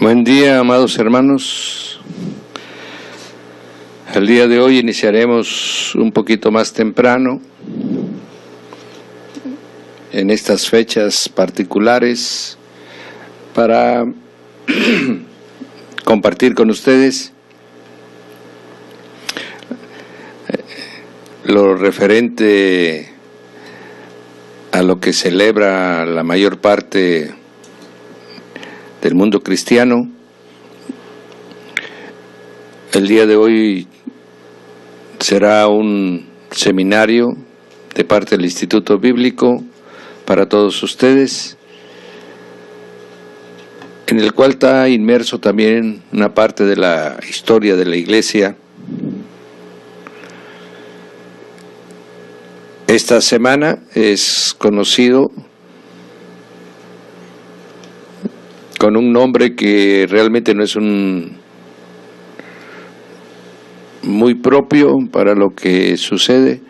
Buen día, amados hermanos. El día de hoy iniciaremos un poquito más temprano, en estas fechas particulares, para compartir con ustedes lo referente a lo que celebra la mayor parte del mundo cristiano. El día de hoy será un seminario de parte del Instituto Bíblico para todos ustedes, en el cual está inmerso también una parte de la historia de la Iglesia. Esta semana es conocido con un nombre que realmente no es un muy propio para lo que sucede.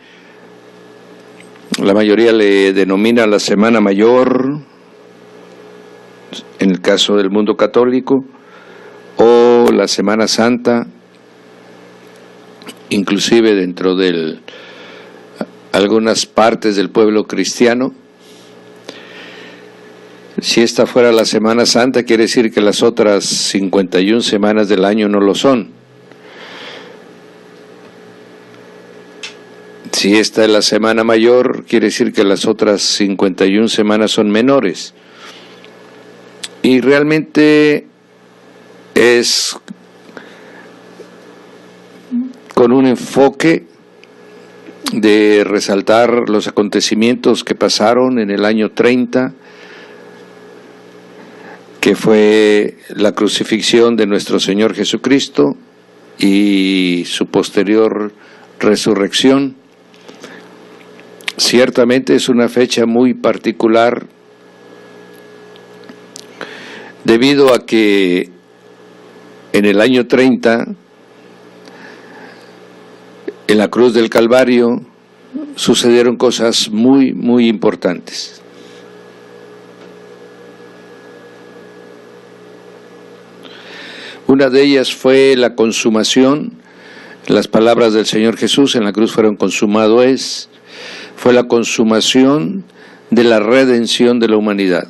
La mayoría le denomina la Semana Mayor, en el caso del mundo católico, o la Semana Santa, inclusive dentro de algunas partes del pueblo cristiano. Si esta fuera la Semana Santa, quiere decir que las otras 51 semanas del año no lo son. Si esta es la Semana Mayor, quiere decir que las otras 51 semanas son menores. Y realmente es con un enfoque de resaltar los acontecimientos que pasaron en el año 30, que fue la crucifixión de nuestro Señor Jesucristo y su posterior resurrección. Ciertamente es una fecha muy particular, debido a que en el año 30, en la cruz del Calvario, sucedieron cosas muy, muy importantes. Una de ellas fue la consumación. Las palabras del Señor Jesús en la cruz fueron: consumado es. Fue la consumación de la redención de la humanidad.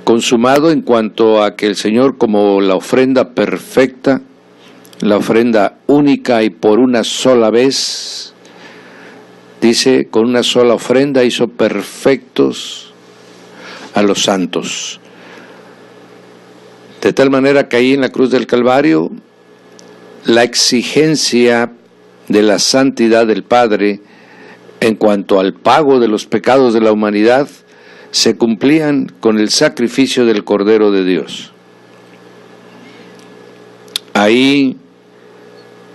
Consumado en cuanto a que el Señor, como la ofrenda perfecta, la ofrenda única y por una sola vez, dice, con una sola ofrenda hizo perfectos a los santos. De tal manera que ahí en la cruz del Calvario, la exigencia de la santidad del Padre en cuanto al pago de los pecados de la humanidad se cumplían con el sacrificio del Cordero de Dios. Ahí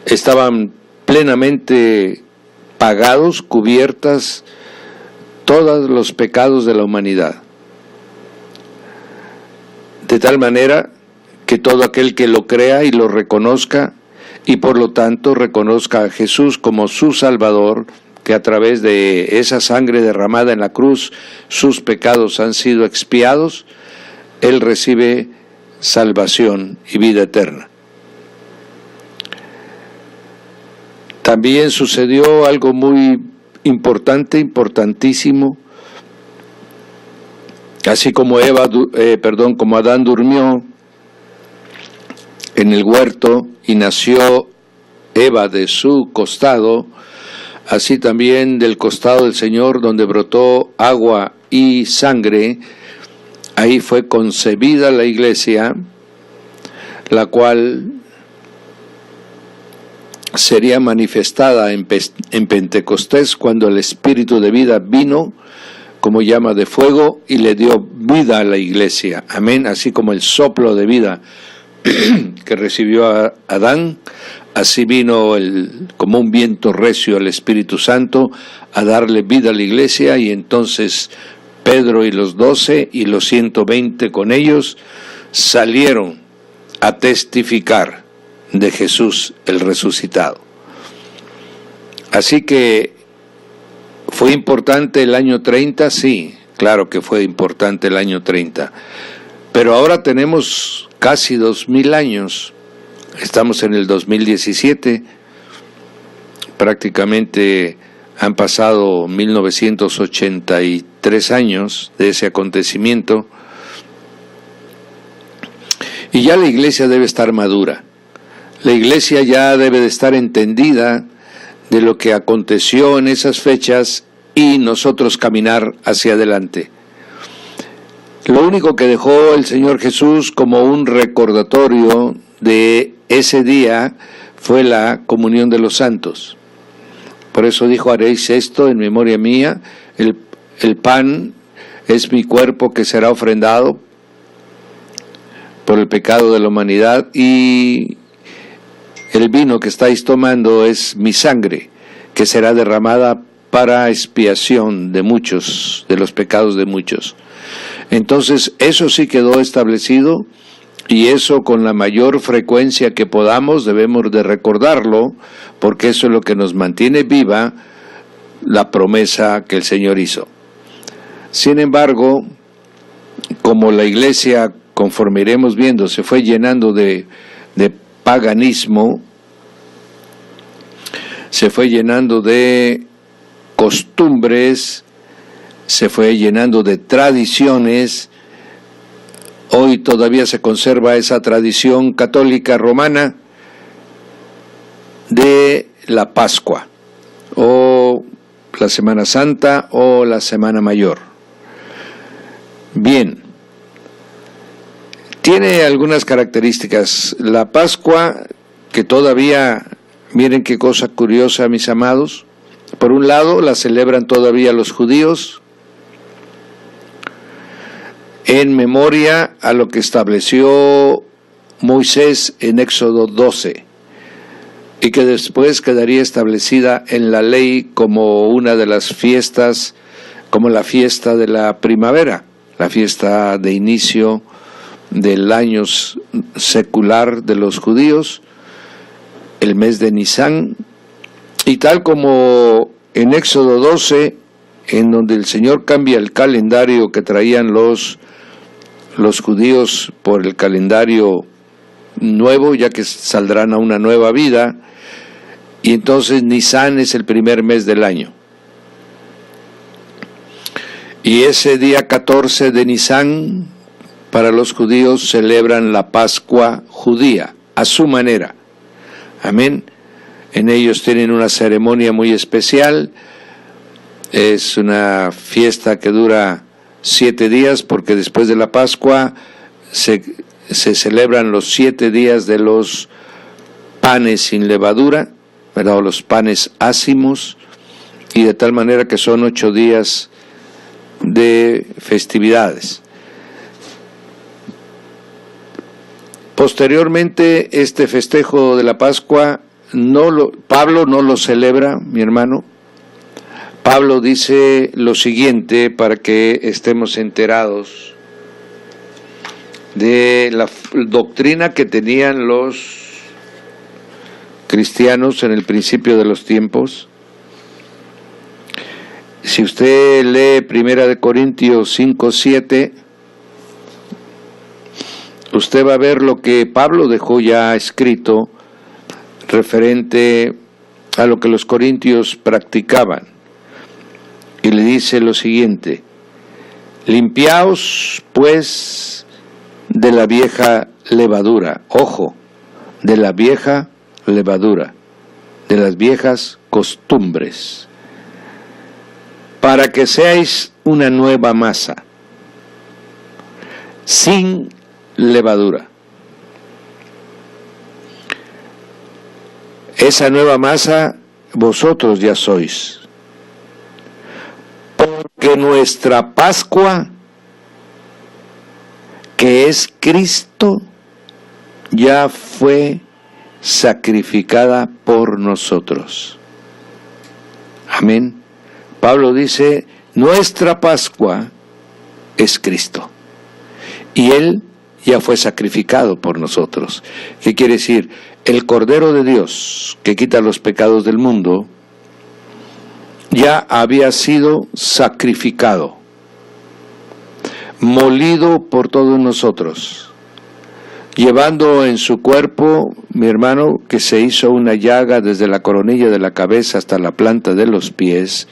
estaban plenamente pagados, cubiertas todos los pecados de la humanidad. De tal manera que todo aquel que lo crea y lo reconozca, y por lo tanto reconozca a Jesús como su Salvador, que a través de esa sangre derramada en la cruz sus pecados han sido expiados, él recibe salvación y vida eterna. También sucedió algo muy importante, importantísimo. Así como como Adán durmió en el huerto y nació Eva de su costado, así también del costado del Señor, donde brotó agua y sangre, ahí fue concebida la Iglesia, la cual sería manifestada en Pentecostés, cuando el Espíritu de vida vino como llama de fuego y le dio vida a la Iglesia. Amén. Así como el soplo de vida que recibió a Adán, así vino como un viento recio el Espíritu Santo a darle vida a la Iglesia, y entonces Pedro y los 12 y los 120 con ellos salieron a testificar de Jesús el resucitado. Así que ¿fue importante el año 30? Sí, claro que fue importante el año 30. Pero ahora tenemos casi 2000 años, estamos en el 2017, prácticamente han pasado 1983 años de ese acontecimiento, y ya la iglesia debe estar madura. La iglesia ya debe de estar entendida de lo que aconteció en esas fechas y nosotros caminar hacia adelante. Lo único que dejó el Señor Jesús como un recordatorio de ese día fue la comunión de los santos. Por eso dijo: haréis esto en memoria mía. El pan es mi cuerpo que será ofrendado por el pecado de la humanidad, y el vino que estáis tomando es mi sangre, que será derramada para expiación de muchos, de los pecados de muchos. Entonces, eso sí quedó establecido, y eso con la mayor frecuencia que podamos debemos de recordarlo, porque eso es lo que nos mantiene viva la promesa que el Señor hizo. Sin embargo, como la iglesia, conforme iremos viendo, se fue llenando de paganismo, se fue llenando de costumbres, se fue llenando de tradiciones. Hoy todavía se conserva esa tradición católica romana de la Pascua, o la Semana Santa, o la Semana Mayor. Bien, tiene algunas características. La Pascua, que todavía, miren qué cosa curiosa, mis amados, por un lado la celebran todavía los judíos, en memoria a lo que estableció Moisés en Éxodo 12, y que después quedaría establecida en la ley como una de las fiestas, como la fiesta de la primavera, la fiesta de inicio del año secular de los judíos, el mes de Nisán, y tal como en Éxodo 12, en donde el Señor cambia el calendario que traían los judíos por el calendario nuevo, ya que saldrán a una nueva vida, y entonces Nisán es el primer mes del año. Y ese día 14 de Nisán, para los judíos celebran la Pascua judía, a su manera. Amén. En ellos tienen una ceremonia muy especial. Es una fiesta que dura 7 días, porque después de la Pascua se celebran los 7 días de los panes sin levadura, ¿verdad? O los panes ácimos, y de tal manera que son 8 días de festividades. Posteriormente, este festejo de la Pascua, Pablo no lo celebra, mi hermano. Pablo dice lo siguiente, para que estemos enterados de la doctrina que tenían los cristianos en el principio de los tiempos. Si usted lee 1 Corintios 5:7, usted va a ver lo que Pablo dejó ya escrito referente a lo que los corintios practicaban. Y le dice lo siguiente: limpiaos pues de la vieja levadura, ojo, de la vieja levadura, de las viejas costumbres, para que seáis una nueva masa, sin levadura. Esa nueva masa vosotros ya sois, porque nuestra Pascua, que es Cristo, ya fue sacrificada por nosotros. Amén. Pablo dice, nuestra Pascua es Cristo, y Él ya fue sacrificado por nosotros. ¿Qué quiere decir? El Cordero de Dios, que quita los pecados del mundo, ya había sido sacrificado. molido por todos nosotros, llevando en su cuerpo, mi hermano, que se hizo una llaga desde la coronilla de la cabeza hasta la planta de los pies,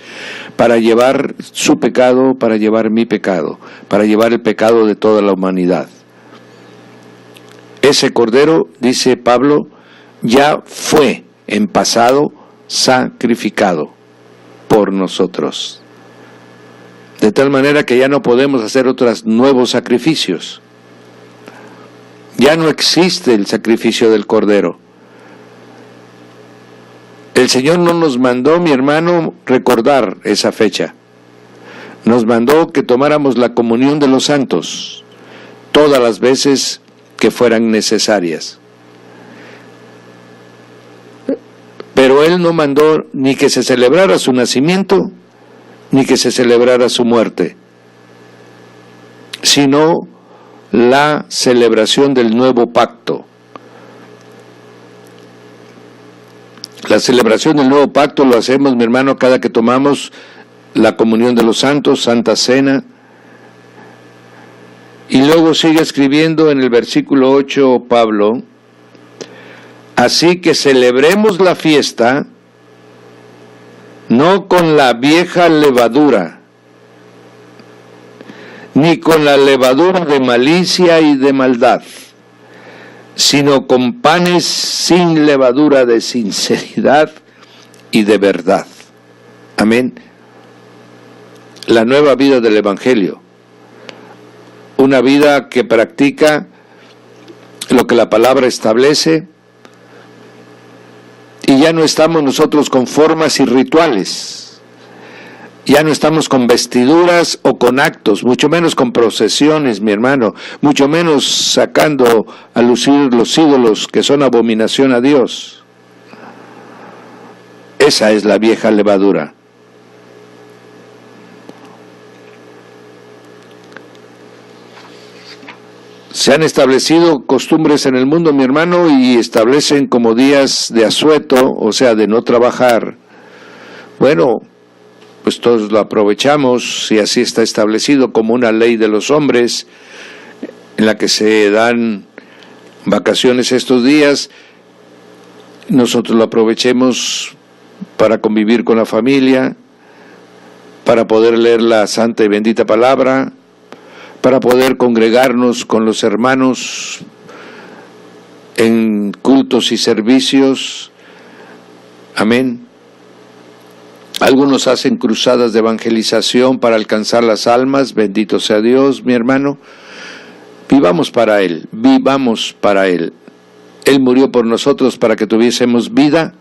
para llevar su pecado, para llevar mi pecado, para llevar el pecado de toda la humanidad. Ese cordero, dice Pablo, ya fue en pasado sacrificado por nosotros. De tal manera que ya no podemos hacer otros nuevos sacrificios. Ya no existe el sacrificio del cordero. El Señor no nos mandó, mi hermano, recordar esa fecha. Nos mandó que tomáramos la comunión de los santos todas las veces que fueran necesarias. Pero Él no mandó ni que se celebrara su nacimiento, ni que se celebrara su muerte, sino la celebración del nuevo pacto. La celebración del nuevo pacto lo hacemos, mi hermano, cada que tomamos la comunión de los santos, Santa Cena. Y luego sigue escribiendo en el versículo 8 Pablo: así que celebremos la fiesta no con la vieja levadura, ni con la levadura de malicia y de maldad, sino con panes sin levadura de sinceridad y de verdad. Amén. La nueva vida del Evangelio. Una vida que practica lo que la palabra establece, y ya no estamos nosotros con formas y rituales, ya no estamos con vestiduras o con actos, mucho menos con procesiones, mi hermano, mucho menos sacando a lucir los ídolos que son abominación a Dios. Esa es la vieja levadura. Se han establecido costumbres en el mundo, mi hermano, y establecen como días de asueto, o sea, de no trabajar. Bueno, pues todos lo aprovechamos, y así está establecido como una ley de los hombres, en la que se dan vacaciones estos días. Nosotros lo aprovechemos para convivir con la familia, para poder leer la santa y bendita palabra, para poder congregarnos con los hermanos en cultos y servicios. Amén. Algunos hacen cruzadas de evangelización para alcanzar las almas. Bendito sea Dios, mi hermano. Vivamos para Él, vivamos para Él. Él murió por nosotros para que tuviésemos vida.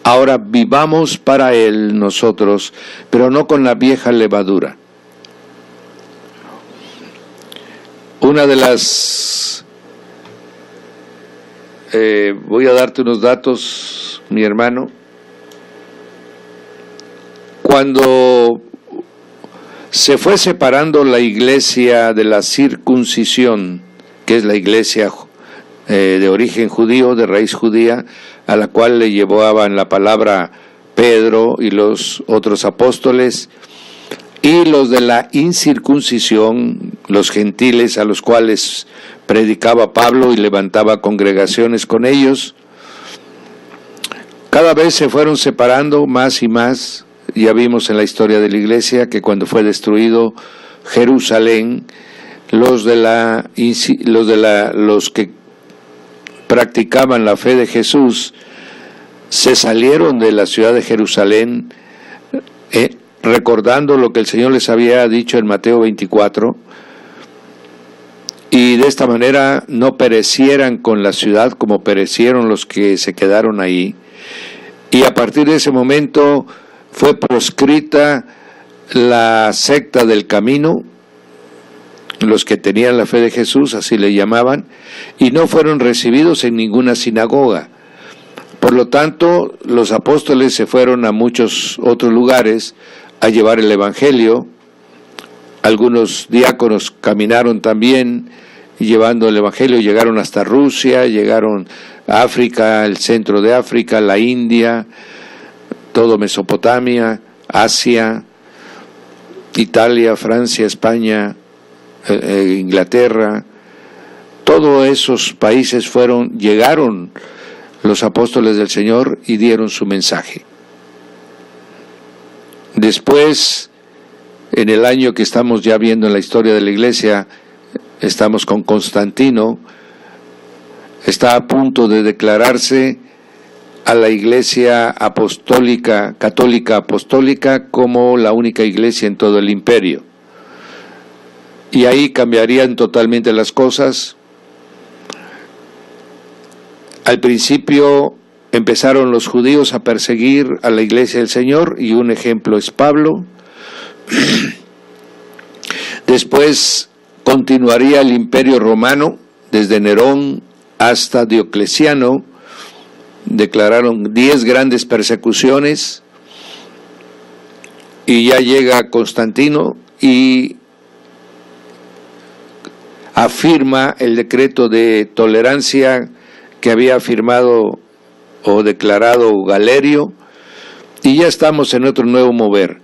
Ahora vivamos para Él nosotros, pero no con la vieja levadura. Una de las... voy a darte unos datos, mi hermano. Cuando se fue separando la iglesia de la circuncisión, que es la iglesia de origen judío, de raíz judía, a la cual le llevaban la palabra Pedro y los otros apóstoles, y los de la incircuncisión, los gentiles a los cuales predicaba Pablo y levantaba congregaciones con ellos, cada vez se fueron separando más y más. Ya vimos en la historia de la iglesia que cuando fue destruido Jerusalén, los que practicaban la fe de Jesús se salieron de la ciudad de Jerusalén, recordando lo que el Señor les había dicho en Mateo 24, y de esta manera no perecieran con la ciudad como perecieron los que se quedaron ahí. Y a partir de ese momento fue proscrita la secta del camino, los que tenían la fe de Jesús, así le llamaban, y no fueron recibidos en ninguna sinagoga. Por lo tanto, los apóstoles se fueron a muchos otros lugares a llevar el evangelio. Algunos diáconos caminaron también llevando el evangelio, llegaron hasta Rusia, llegaron a África, el centro de África, la India, todo Mesopotamia, Asia, Italia, Francia, España, Inglaterra, todos esos países llegaron los apóstoles del Señor y dieron su mensaje. Después, en el año que estamos ya viendo en la historia de la Iglesia, estamos con Constantino, está a punto de declararse a la Iglesia apostólica, católica apostólica, como la única iglesia en todo el imperio. Y ahí cambiarían totalmente las cosas. Al principio empezaron los judíos a perseguir a la Iglesia del Señor, y un ejemplo es Pablo. Después continuaría el Imperio Romano, desde Nerón hasta Diocleciano. Declararon 10 grandes persecuciones, y ya llega Constantino y afirma el decreto de tolerancia que había firmado o declarado Galerio, y ya estamos en otro nuevo mover.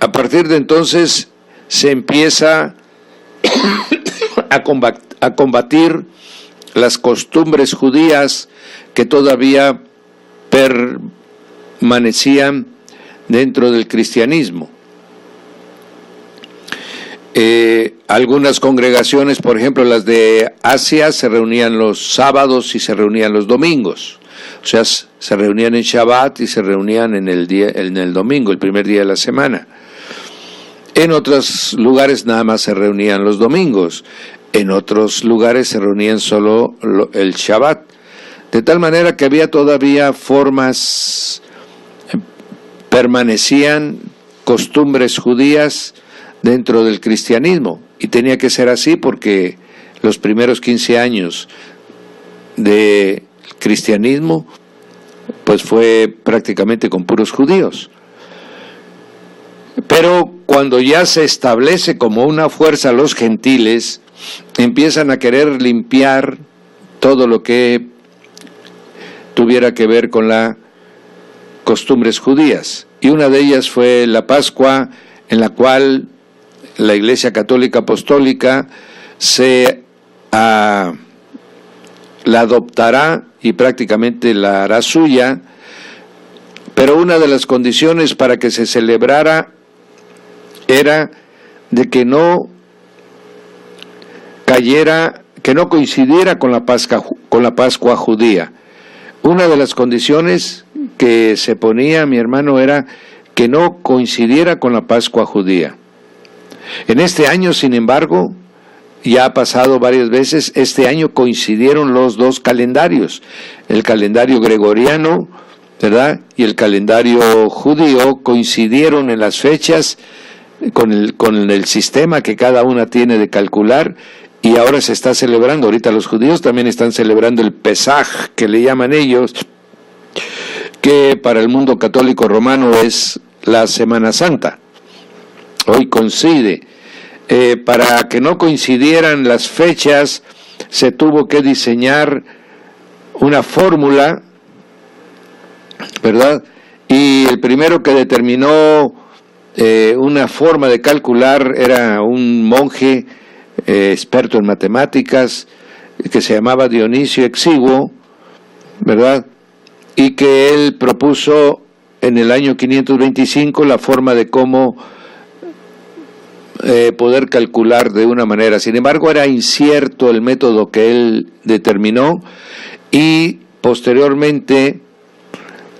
A partir de entonces se empieza a combatir las costumbres judías que todavía permanecían dentro del cristianismo. Algunas congregaciones, por ejemplo las de Asia, se reunían los sábados y se reunían los domingos. O sea, se reunían en Shabbat y se reunían en el domingo, el primer día de la semana. En otros lugares nada más se reunían los domingos. En otros lugares se reunían solo el Shabbat. De tal manera que había todavía formas, permanecían costumbres judías dentro del cristianismo, y tenía que ser así porque los primeros 15 años del cristianismo pues fue prácticamente con puros judíos. Pero cuando ya se establece como una fuerza los gentiles, empiezan a querer limpiar todo lo que tuviera que ver con las costumbres judías, y una de ellas fue la Pascua, en la cual la Iglesia Católica Apostólica la adoptará y prácticamente la hará suya, pero una de las condiciones para que se celebrara era de que no coincidiera con la Pascua judía. Una de las condiciones que se ponía, mi hermano, era que no coincidiera con la Pascua judía. En este año, sin embargo, ya ha pasado varias veces, este año coincidieron los dos calendarios, el calendario gregoriano, ¿verdad?, y el calendario judío, coincidieron en las fechas con el sistema que cada una tiene de calcular, y ahora se está celebrando. Ahorita los judíos también están celebrando el Pesaj, que le llaman ellos, que para el mundo católico romano es la Semana Santa. Hoy coincide. Para que no coincidieran las fechas, se tuvo que diseñar una fórmula, ¿verdad? Y el primero que determinó una forma de calcular era un monje experto en matemáticas, que se llamaba Dionisio Exiguo, ¿verdad? Y que él propuso en el año 525 la forma de cómo poder calcular de una manera. Sin embargo, era incierto el método que él determinó, y posteriormente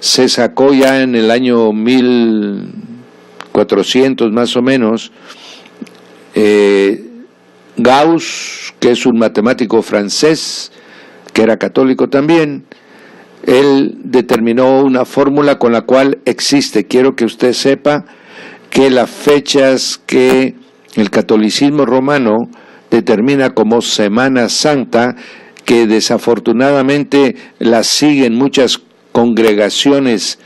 se sacó ya en el año 1400 más o menos, Gauss, que es un matemático francés, que era católico también. Él determinó una fórmula con la cual existe, quiero que usted sepa, que las fechas que el catolicismo romano determina como Semana Santa, que desafortunadamente las siguen muchas congregaciones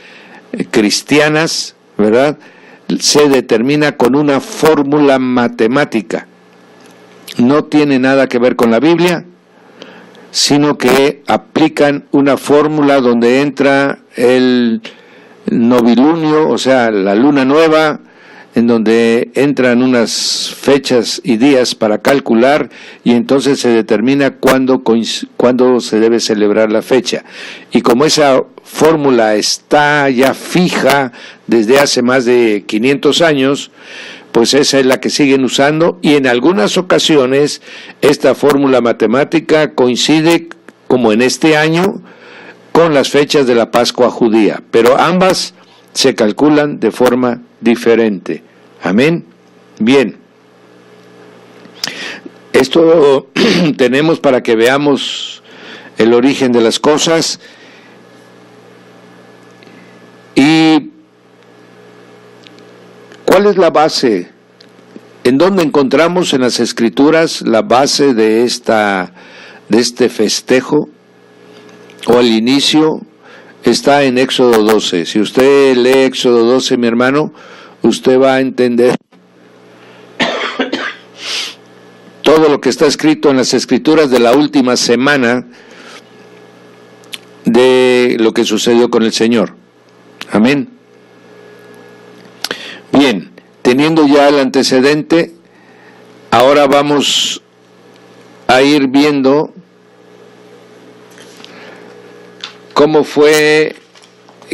cristianas, ¿verdad?, se determina con una fórmula matemática. No tiene nada que ver con la Biblia, sino que aplican una fórmula donde entra el novilunio, o sea, la luna nueva, en donde entran unas fechas y días para calcular, y entonces se determina cuándo se debe celebrar la fecha. Y como esa fórmula está ya fija desde hace más de 500 años, pues esa es la que siguen usando, y en algunas ocasiones esta fórmula matemática coincide, como en este año, con las fechas de la Pascua judía, pero ambas se calculan de forma diferente. Amén. Bien. Esto tenemos para que veamos el origen de las cosas. ¿Y cuál es la base? ¿En dónde encontramos en las Escrituras la base de este festejo? O al inicio está en Éxodo 12. Si usted lee Éxodo 12, mi hermano, usted va a entender todo lo que está escrito en las Escrituras de la última semana de lo que sucedió con el Señor. Amén. Bien, teniendo ya el antecedente, ahora vamos a ir viendo cómo fue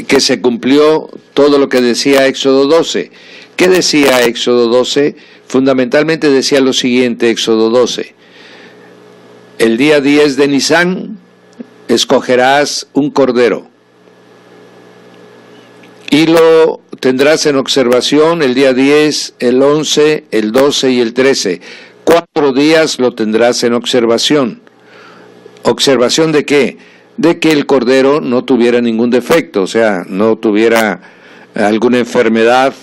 que se cumplió todo lo que decía Éxodo 12. ¿Qué decía Éxodo 12? Fundamentalmente decía lo siguiente, Éxodo 12. El día 10 de Nisán escogerás un cordero y lo tendrás en observación el día 10, el 11, el 12 y el 13. 4 días lo tendrás en observación. ¿Observación de qué? De que el cordero no tuviera ningún defecto, o sea, no tuviera alguna enfermedad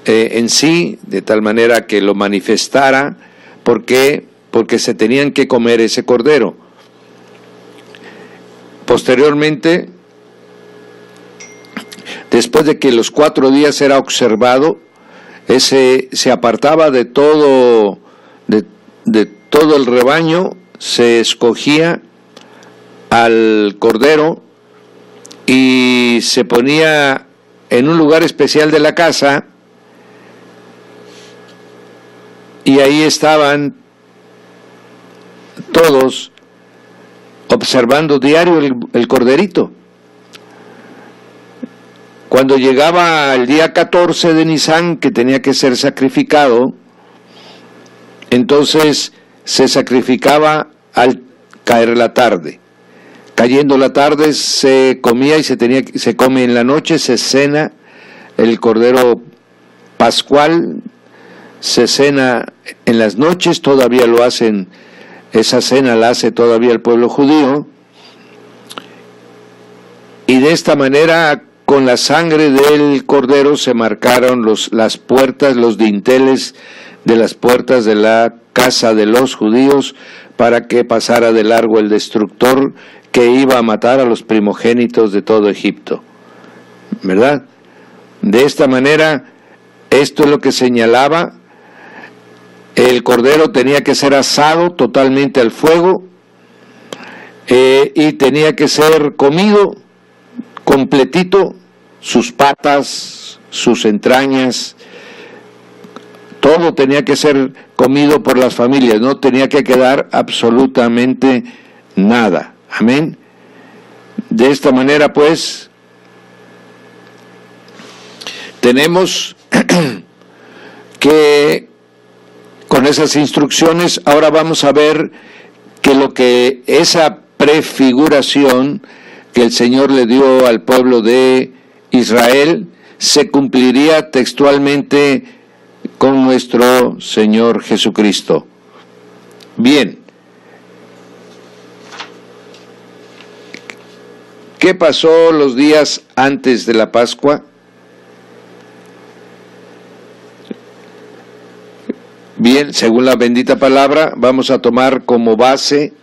en sí, de tal manera que lo manifestara. ¿Por qué? Porque se tenían que comer ese cordero. Posteriormente, después de que los 4 días era observado, se apartaba de todo el rebaño, se escogía al cordero y se ponía en un lugar especial de la casa, y ahí estaban todos observando diario el corderito. Cuando llegaba el día 14 de Nisán, que tenía que ser sacrificado, entonces se sacrificaba al caer la tarde. Cayendo la tarde se comía y se come en la noche, se cena el cordero pascual, se cena en las noches, todavía lo hacen, esa cena la hace todavía el pueblo judío, y de esta manera, con la sangre del cordero se marcaron las puertas, los dinteles de las puertas de la casa de los judíos, para que pasara de largo el destructor que iba a matar a los primogénitos de todo Egipto, ¿verdad? De esta manera, esto es lo que señalaba. El cordero tenía que ser asado totalmente al fuego, y tenía que ser comido completito, sus patas, sus entrañas, todo tenía que ser comido por las familias, no tenía que quedar absolutamente nada. Amén. De esta manera, pues, tenemos que con esas instrucciones, ahora vamos a ver que lo que esa prefiguración que el Señor le dio al pueblo de Israel se cumpliría textualmente con nuestro Señor Jesucristo. Bien. ¿Qué pasó los días antes de la Pascua? Bien, según la bendita palabra, vamos a tomar como base,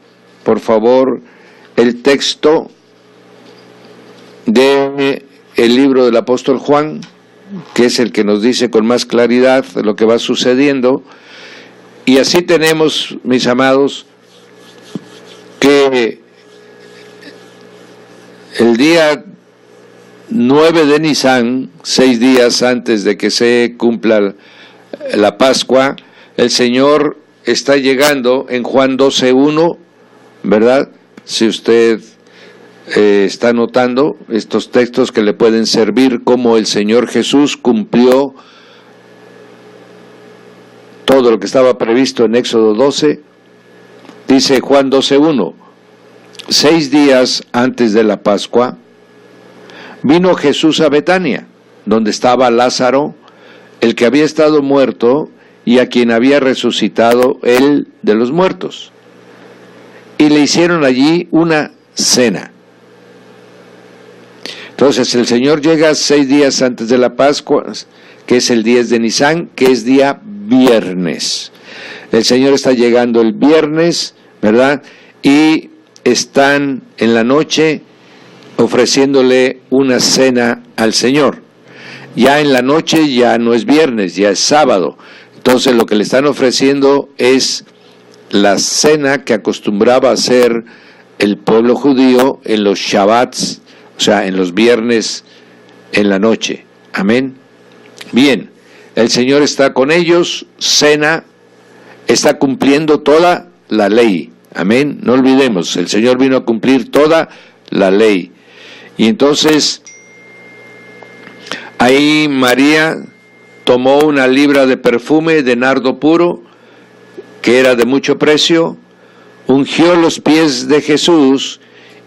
por favor, el texto del libro del apóstol Juan, que es el que nos dice con más claridad lo que va sucediendo. Y así tenemos, mis amados, que el día 9 de Nisan, 6 días antes de que se cumpla la Pascua, el Señor está llegando en Juan 12:1, ¿verdad? Si usted está notando estos textos que le pueden servir, como el Señor Jesús cumplió todo lo que estaba previsto en Éxodo 12, dice Juan 12:1, 6 días antes de la Pascua, vino Jesús a Betania, donde estaba Lázaro, el que había estado muerto y a quien había resucitado él de los muertos. Y le hicieron allí una cena. Entonces el Señor llega 6 días antes de la Pascua, que es el 10 de Nisan, que es día viernes. El Señor está llegando el viernes, ¿verdad? Y están en la noche ofreciéndole una cena al Señor. Ya en la noche ya no es viernes, ya es sábado. Entonces lo que le están ofreciendo es la cena que acostumbraba a hacer el pueblo judío en los Shabbats, o sea, en los viernes en la noche. Amén. Bien, el Señor está con ellos, cena, está cumpliendo toda la ley. Amén. No olvidemos, el Señor vino a cumplir toda la ley. Y entonces, ahí María tomó una libra de perfume de nardo puro, que era de mucho precio, ungió los pies de Jesús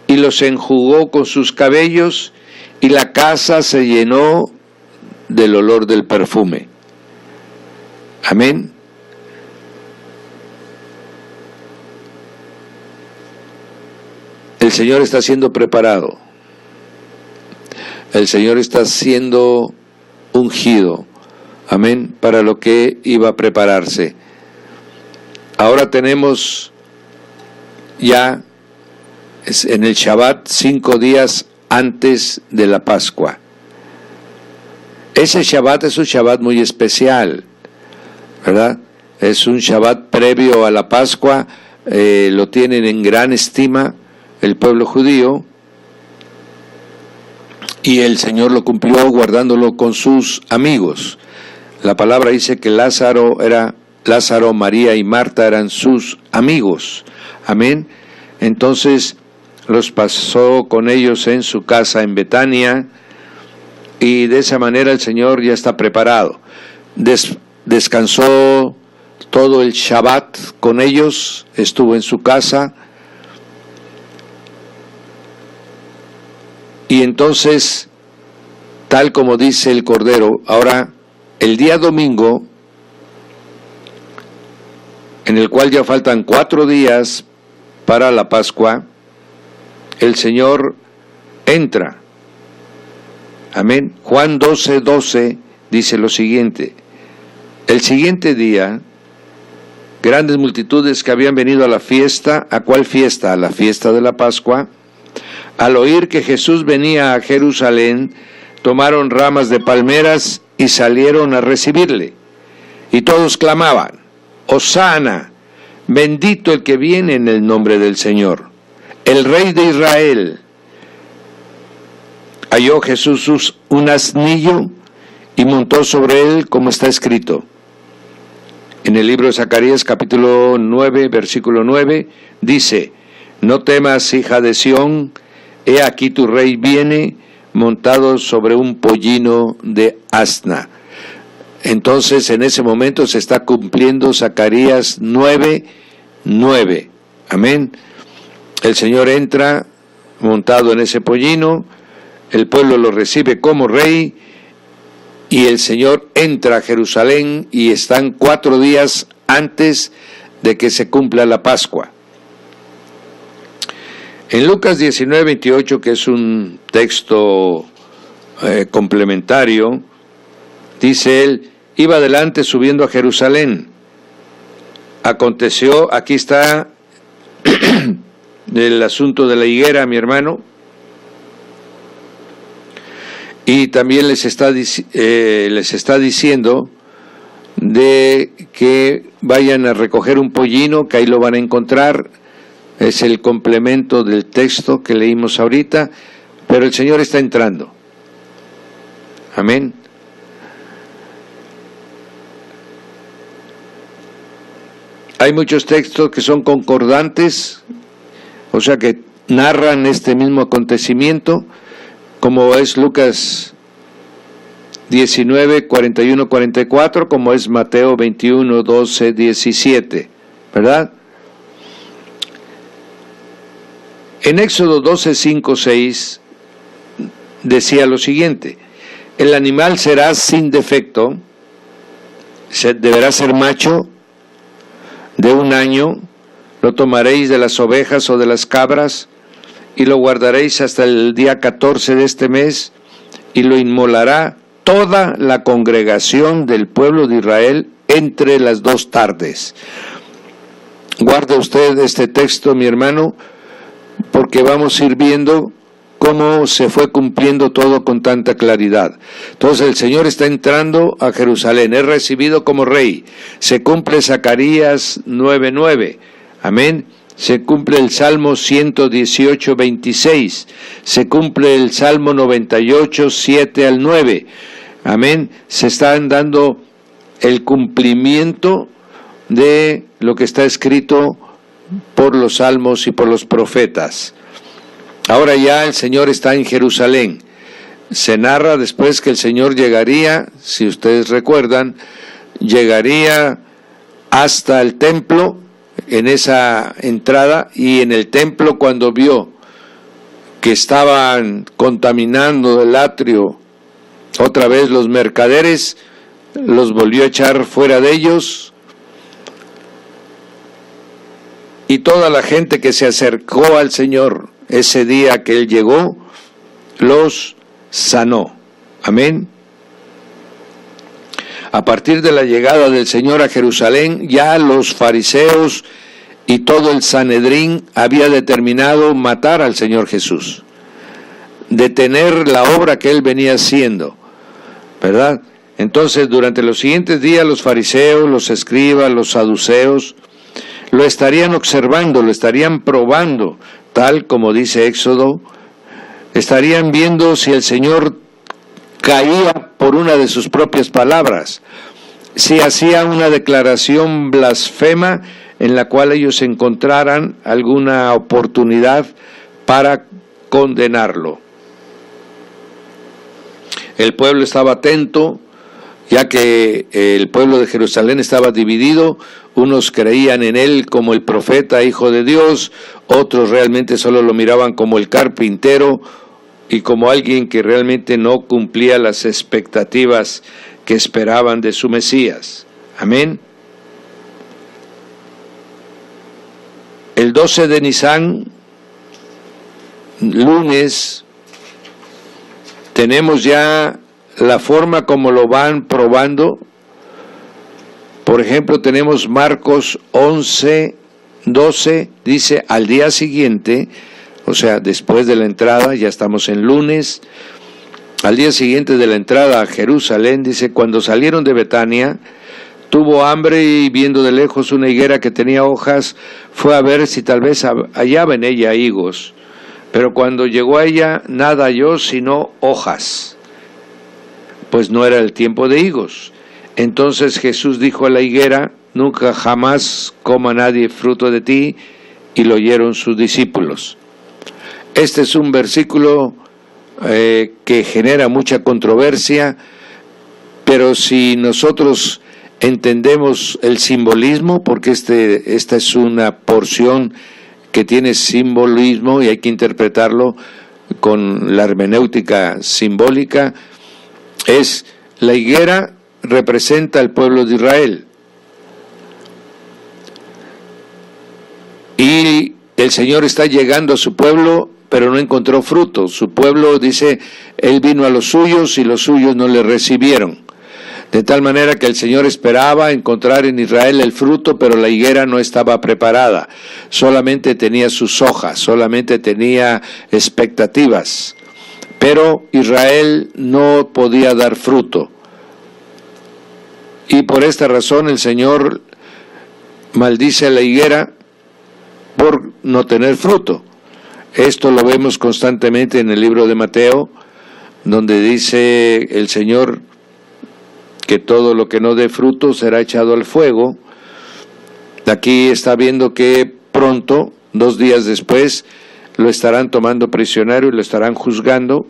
y los enjugó con sus cabellos, y la casa se llenó del olor del perfume. Amén. El Señor está siendo preparado. El Señor está siendo ungido. Amén. Para lo que iba a prepararse. Ahora tenemos ya en el Shabbat 5 días antes de la Pascua. Ese Shabbat es un Shabbat muy especial, ¿verdad? Es un Shabbat previo a la Pascua, lo tienen en gran estima el pueblo judío, y el Señor lo cumplió guardándolo con sus amigos. La palabra dice que Lázaro, María y Marta eran sus amigos. Amén. Entonces los pasó con ellos en su casa en Betania, y de esa manera el Señor ya está preparado. Descansó todo el Shabbat con ellos, estuvo en su casa, y entonces, tal como dice el Cordero, ahora el día domingo, en el cual ya faltan 4 días para la Pascua, el Señor entra. Amén. Juan 12:12 dice lo siguiente: el siguiente día, grandes multitudes que habían venido a la fiesta. ¿A cuál fiesta? A la fiesta de la Pascua. Al oír que Jesús venía a Jerusalén, tomaron ramas de palmeras y salieron a recibirle. Y todos clamaban: Hosana, bendito el que viene en el nombre del Señor, el Rey de Israel. Halló Jesús un asnillo y montó sobre él, como está escrito. En el libro de Zacarías, capítulo 9, versículo 9, dice: no temas, hija de Sión, he aquí tu rey viene, montado sobre un pollino de asna. Entonces, en ese momento se está cumpliendo Zacarías 9:9. Amén. El Señor entra montado en ese pollino, el pueblo lo recibe como rey, y el Señor entra a Jerusalén, y están 4 días antes de que se cumpla la Pascua. En Lucas 19:28, que es un texto complementario, dice él: iba adelante subiendo a Jerusalén. Aconteció, aquí está el asunto de la higuera, mi hermano, y también les está diciendo de que vayan a recoger un pollino, que ahí lo van a encontrar. Es el complemento del texto que leímos ahorita, pero el Señor está entrando. Amén. Hay muchos textos que son concordantes, o sea que narran este mismo acontecimiento, como es Lucas 19, 41, 44, como es Mateo 21, 12, 17, ¿verdad? En Éxodo 12, 5, 6 decía lo siguiente: el animal será sin defecto, deberá ser macho de 1 año, lo tomaréis de las ovejas o de las cabras y lo guardaréis hasta el día 14 de este mes y lo inmolará toda la congregación del pueblo de Israel entre las 2 tardes. Guarde usted este texto, mi hermano, porque vamos a ir viendo cómo se fue cumpliendo todo con tanta claridad. Entonces el Señor está entrando a Jerusalén, es recibido como rey, se cumple Zacarías 9:9, amén, se cumple el Salmo 118, 26, se cumple el Salmo 98, 7 al 9, amén, se están dando el cumplimiento de lo que está escrito por los salmos y por los profetas. Ahora ya el Señor está en Jerusalén. Se narra después que el Señor llegaría, si ustedes recuerdan, llegaría hasta el templo, en esa entrada, y en el templo, cuando vio que estaban contaminando el atrio otra vez los mercaderes, los volvió a echar fuera de ellos, y toda la gente que se acercó al Señor ese día que Él llegó, los sanó. Amén. A partir de la llegada del Señor a Jerusalén, ya los fariseos y todo el Sanedrín había determinado matar al Señor Jesús, detener la obra que Él venía haciendo, ¿verdad? Entonces, durante los siguientes días, los fariseos, los escribas, los saduceos, lo estarían observando, lo estarían probando, tal como dice Éxodo, estarían viendo si el Señor caía por una de sus propias palabras, si hacía una declaración blasfema en la cual ellos encontraran alguna oportunidad para condenarlo. El pueblo estaba atento, ya que el pueblo de Jerusalén estaba dividido. Unos creían en él como el profeta, hijo de Dios, otros realmente solo lo miraban como el carpintero y como alguien que realmente no cumplía las expectativas que esperaban de su Mesías. Amén. El 12 de Nisán, lunes, tenemos ya la forma como lo van probando. Por ejemplo, tenemos Marcos 11, 12, dice, al día siguiente, o sea, después de la entrada, ya estamos en lunes, al día siguiente de la entrada a Jerusalén, dice, cuando salieron de Betania, tuvo hambre y viendo de lejos una higuera que tenía hojas, fue a ver si tal vez hallaba en ella higos, pero cuando llegó a ella, nada halló sino hojas, pues no era el tiempo de higos. Entonces Jesús dijo a la higuera, nunca jamás coma nadie fruto de ti, y lo oyeron sus discípulos. Este es un versículo que genera mucha controversia, pero si nosotros entendemos el simbolismo, porque esta es una porción que tiene simbolismo y hay que interpretarlo con la hermenéutica simbólica, es la higuera representa al pueblo de Israel. Y el Señor está llegando a su pueblo, pero no encontró fruto. Su pueblo, dice, Él vino a los suyos y los suyos no le recibieron. De tal manera que el Señor esperaba encontrar en Israel el fruto, pero la higuera no estaba preparada. Solamente tenía sus hojas, solamente tenía expectativas. Pero Israel no podía dar fruto. Y por esta razón el Señor maldice a la higuera por no tener fruto. Esto lo vemos constantemente en el libro de Mateo, donde dice el Señor que todo lo que no dé fruto será echado al fuego. Aquí está viendo que pronto, 2 días después, lo estarán tomando prisionero y lo estarán juzgando.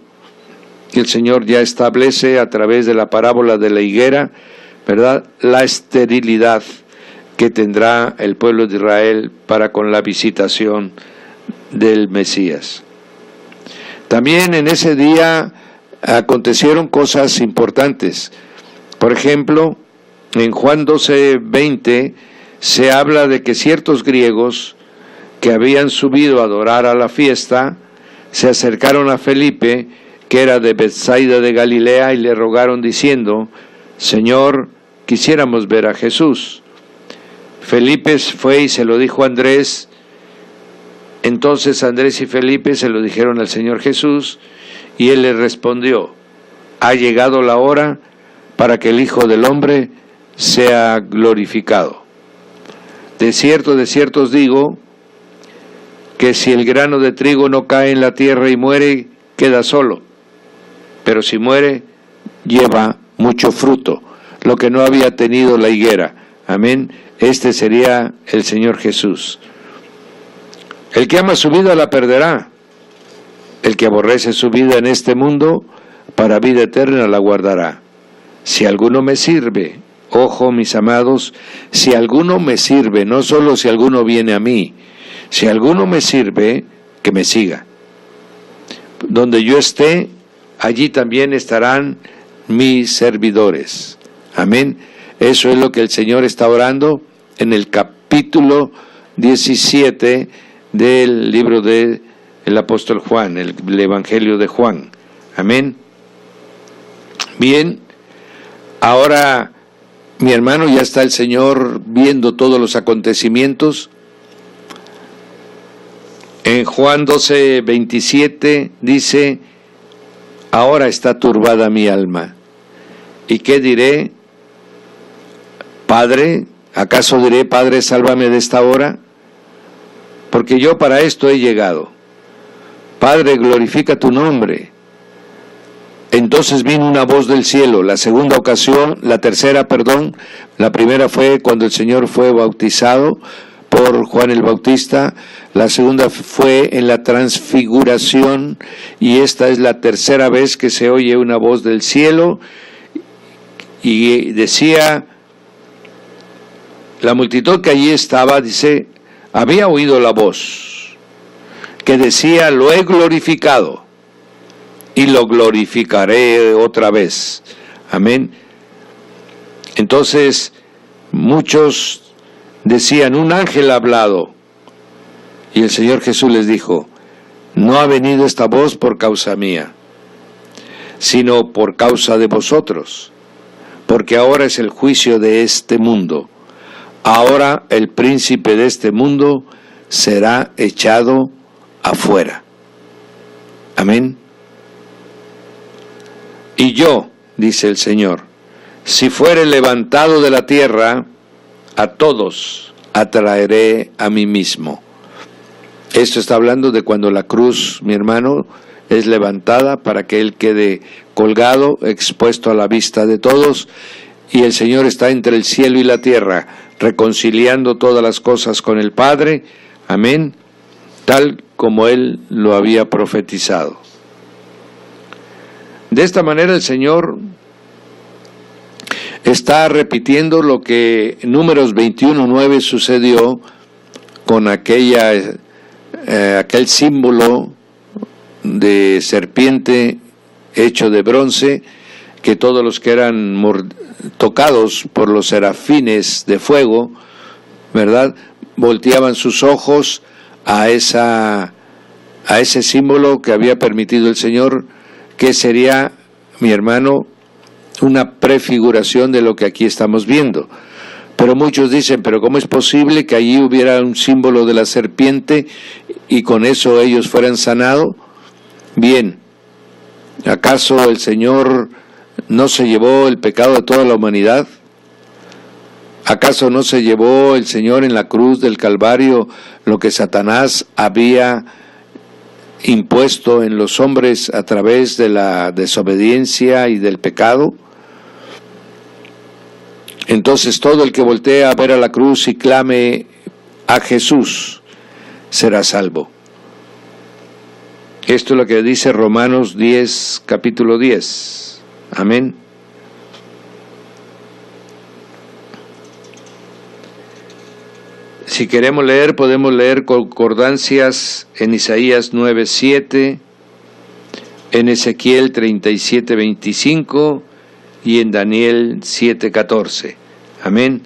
Y el Señor ya establece a través de la parábola de la higuera, ¿verdad?, la esterilidad que tendrá el pueblo de Israel para con la visitación del Mesías. También en ese día acontecieron cosas importantes. Por ejemplo, en Juan 12:20 se habla de que ciertos griegos que habían subido a adorar a la fiesta se acercaron a Felipe, que era de Betsaida de Galilea, y le rogaron diciendo: Señor, quisiéramos ver a Jesús. Felipe fue y se lo dijo a Andrés. Entonces Andrés y Felipe se lo dijeron al Señor Jesús, y él les respondió: ha llegado la hora para que el Hijo del Hombre sea glorificado. De cierto os digo, que si el grano de trigo no cae en la tierra y muere, queda solo, pero si muere, lleva mucho fruto, lo que no había tenido la higuera. Amén. Este sería el Señor Jesús. El que ama su vida la perderá. El que aborrece su vida en este mundo, para vida eterna la guardará. Si alguno me sirve, ojo mis amados, si alguno me sirve, no solo si alguno viene a mí, si alguno me sirve, que me siga. Donde yo esté, allí también estarán mis servidores. Amén. Eso es lo que el Señor está orando en el capítulo 17 del libro del apóstol Juan, el Evangelio de Juan. Amén. Bien, ahora, mi hermano, ya está el Señor viendo todos los acontecimientos. En Juan 12:27 dice: ahora está turbada mi alma. ¿Y qué diré? Padre, ¿acaso diré, Padre, sálvame de esta hora? Porque yo para esto he llegado. Padre, glorifica tu nombre. Entonces vino una voz del cielo. La primera fue cuando el Señor fue bautizado por Juan el Bautista. La segunda fue en la transfiguración, y esta es la tercera vez que se oye una voz del cielo, y decía, la multitud que allí estaba, dice, había oído la voz que decía: lo he glorificado y lo glorificaré otra vez. Amén. Entonces muchos decían: un ángel ha hablado. Y el Señor Jesús les dijo: no ha venido esta voz por causa mía, sino por causa de vosotros, porque ahora es el juicio de este mundo. Ahora el príncipe de este mundo será echado afuera. Amén. Y yo, dice el Señor, si fuere levantado de la tierra, a todos atraeré a mí mismo. Esto está hablando de cuando la cruz, mi hermano, es levantada para que Él quede colgado, expuesto a la vista de todos, y el Señor está entre el cielo y la tierra, reconciliando todas las cosas con el Padre. Amén. Tal como Él lo había profetizado. De esta manera el Señor está repitiendo lo que en Números 21:9 sucedió con aquel símbolo de serpiente hecho de bronce, que todos los que eran tocados por los serafines de fuego, ¿verdad?, volteaban sus ojos a ese símbolo que había permitido el Señor, que sería, mi hermano, una prefiguración de lo que aquí estamos viendo. Pero muchos dicen: pero ¿cómo es posible que allí hubiera un símbolo de la serpiente y con eso ellos fueran sanados? Bien, ¿acaso el Señor no se llevó el pecado de toda la humanidad? ¿Acaso no se llevó el Señor en la cruz del Calvario lo que Satanás había impuesto en los hombres a través de la desobediencia y del pecado, entonces todo el que voltee a ver a la cruz y clame a Jesús será salvo. Esto es lo que dice Romanos 10, capítulo 10. Amén. Si queremos leer, podemos leer concordancias en Isaías 9:7, en Ezequiel 37:25 y en Daniel 7:14. Amén.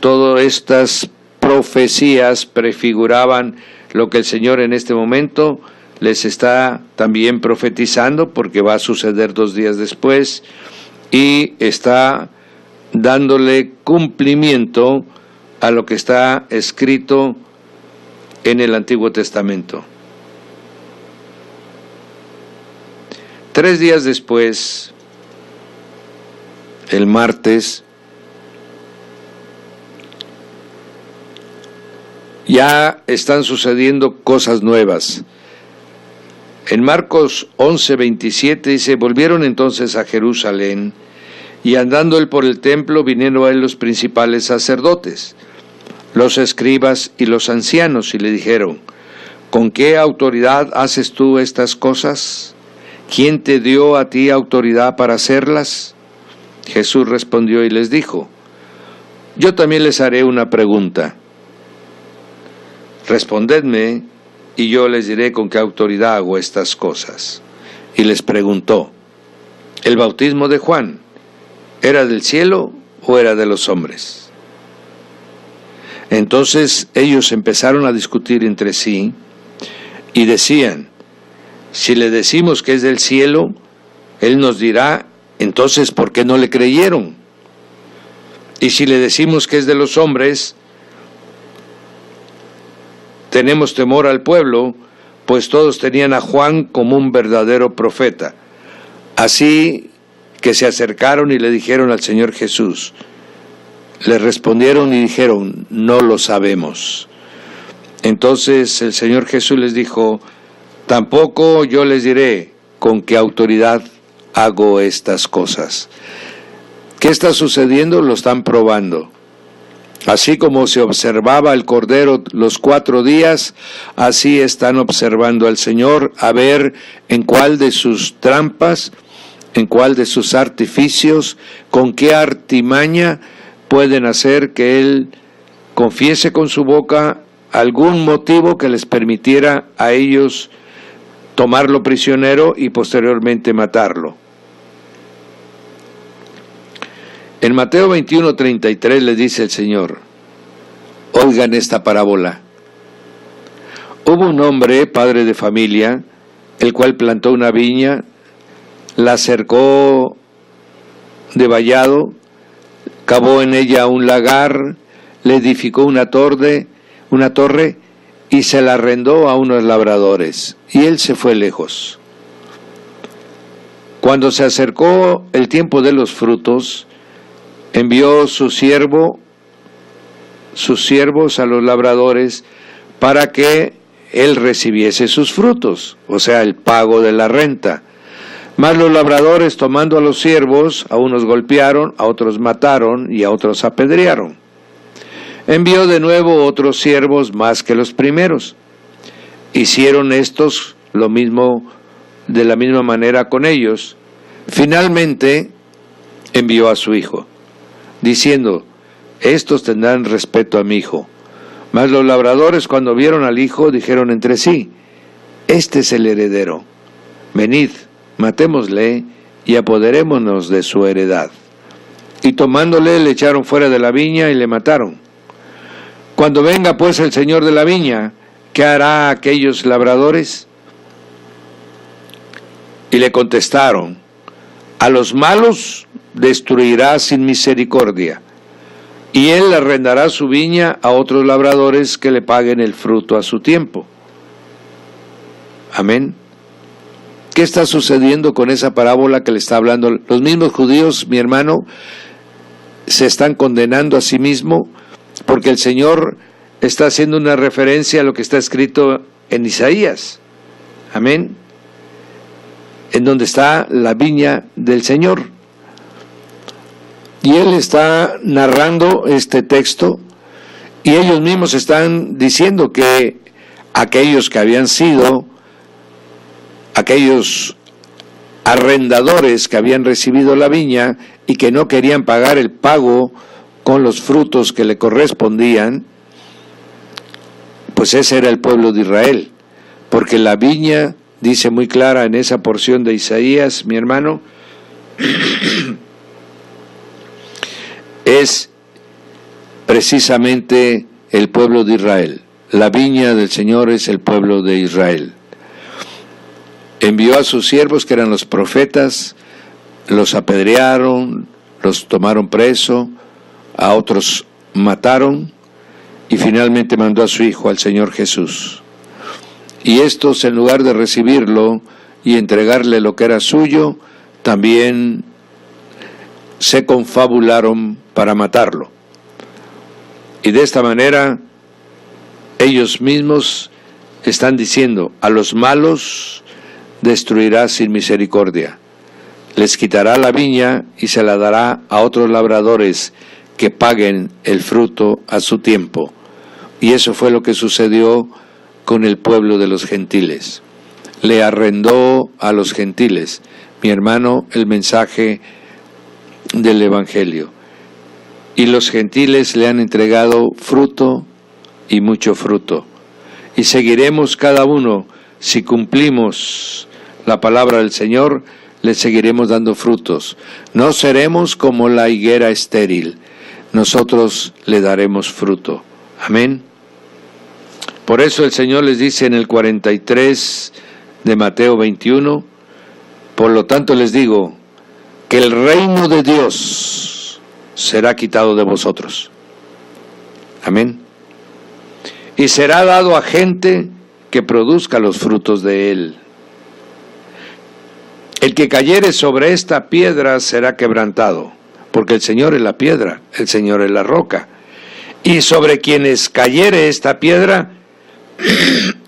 Todas estas profecías prefiguraban lo que el Señor en este momento les está también profetizando, porque va a suceder 2 días después, y está dándole cumplimiento a lo que está escrito en el Antiguo Testamento. 3 días después, el martes, ya están sucediendo cosas nuevas. En Marcos 11:27 dice: volvieron entonces a Jerusalén, y andando él por el templo, vinieron a él los principales sacerdotes, los escribas y los ancianos, y le dijeron: ¿con qué autoridad haces tú estas cosas? ¿Quién te dio a ti autoridad para hacerlas? Jesús respondió y les dijo: yo también les haré una pregunta. Respondedme, y yo les diré con qué autoridad hago estas cosas. Y les preguntó: ¿el bautismo de Juan era del cielo o era de los hombres? Entonces ellos empezaron a discutir entre sí y decían: si le decimos que es del cielo, él nos dirá: entonces ¿por qué no le creyeron? Y si le decimos que es de los hombres, tenemos temor al pueblo, pues todos tenían a Juan como un verdadero profeta. Así que se acercaron y le dijeron al Señor Jesús. Le respondieron y dijeron: no lo sabemos. Entonces el Señor Jesús les dijo: tampoco yo les diré con qué autoridad hago estas cosas. ¿Qué está sucediendo? Lo están probando. Así como se observaba el Cordero los 4 días, así están observando al Señor, a ver en cuál de sus trampas, en cuál de sus artificios, con qué artimaña pueden hacer que Él confiese con su boca algún motivo que les permitiera a ellos tomarlo prisionero y posteriormente matarlo. En Mateo 21:33 le dice el Señor: oigan esta parábola. Hubo un hombre, padre de familia, el cual plantó una viña, la cercó de vallado, cavó en ella un lagar, le edificó una torre y se la arrendó a unos labradores, y él se fue lejos. Cuando se acercó el tiempo de los frutos, envió sus siervos a los labradores para que él recibiese sus frutos, o sea, el pago de la renta. Mas los labradores, tomando a los siervos, a unos golpearon, a otros mataron y a otros apedrearon. Envió de nuevo otros siervos más que los primeros. Hicieron estos lo mismo, de la misma manera con ellos. Finalmente envió a su hijo, diciendo: estos tendrán respeto a mi hijo. Mas los labradores, cuando vieron al hijo, dijeron entre sí: este es el heredero. Venid, matémosle y apoderémonos de su heredad. Y tomándole, le echaron fuera de la viña y le mataron. Cuando venga pues el señor de la viña, ¿qué hará a aquellos labradores? Y le contestaron: a los malos destruirá sin misericordia, y él arrendará su viña a otros labradores que le paguen el fruto a su tiempo. Amén. ¿Qué está sucediendo con esa parábola que le está hablando? Los mismos judíos, mi hermano, se están condenando a sí mismos, porque el Señor está haciendo una referencia a lo que está escrito en Isaías. Amén. En donde está la viña del Señor. Y él está narrando este texto y ellos mismos están diciendo que aquellos que habían sido, aquellos arrendadores que habían recibido la viña y que no querían pagar el pago con los frutos que le correspondían, pues ese era el pueblo de Israel, porque la viña, dice muy clara en esa porción de Isaías, mi hermano, es precisamente el pueblo de Israel. La viña del Señor es el pueblo de Israel. Envió a sus siervos, que eran los profetas, los apedrearon, los tomaron preso, a otros mataron, y finalmente mandó a su Hijo, al Señor Jesús. Y estos, en lugar de recibirlo y entregarle lo que era suyo, también se confabularon para matarlo. Y de esta manera, ellos mismos están diciendo: a los malos destruirá sin misericordia, les quitará la viña y se la dará a otros labradores que paguen el fruto a su tiempo. Y eso fue lo que sucedió con el pueblo de los gentiles. Le arrendó a los gentiles, mi hermano, el mensaje del Evangelio. Y los gentiles le han entregado fruto y mucho fruto. Y seguiremos cada uno, si cumplimos la palabra del Señor, le seguiremos dando frutos. No seremos como la higuera estéril, nosotros le daremos fruto. Amén. Por eso el Señor les dice en el 43 de Mateo 21, por lo tanto les digo, que el reino de Dios será quitado de vosotros. Amén. Y será dado a gente que produzca los frutos de él. El que cayere sobre esta piedra será quebrantado, porque el Señor es la piedra, el Señor es la roca. Y sobre quienes cayere esta piedra,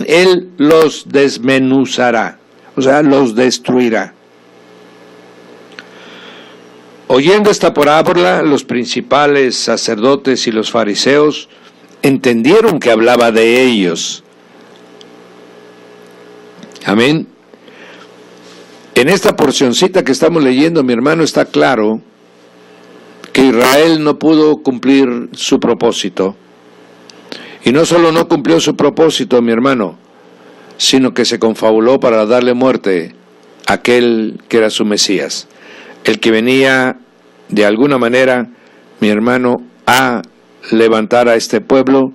él los desmenuzará, o sea, los destruirá. Oyendo esta parábola, los principales sacerdotes y los fariseos entendieron que hablaba de ellos. Amén. En esta porcioncita que estamos leyendo, mi hermano, está claro que Israel no pudo cumplir su propósito. Y no solo no cumplió su propósito, mi hermano, sino que se confabuló para darle muerte a aquel que era su Mesías, el que venía de alguna manera, mi hermano, a levantar a este pueblo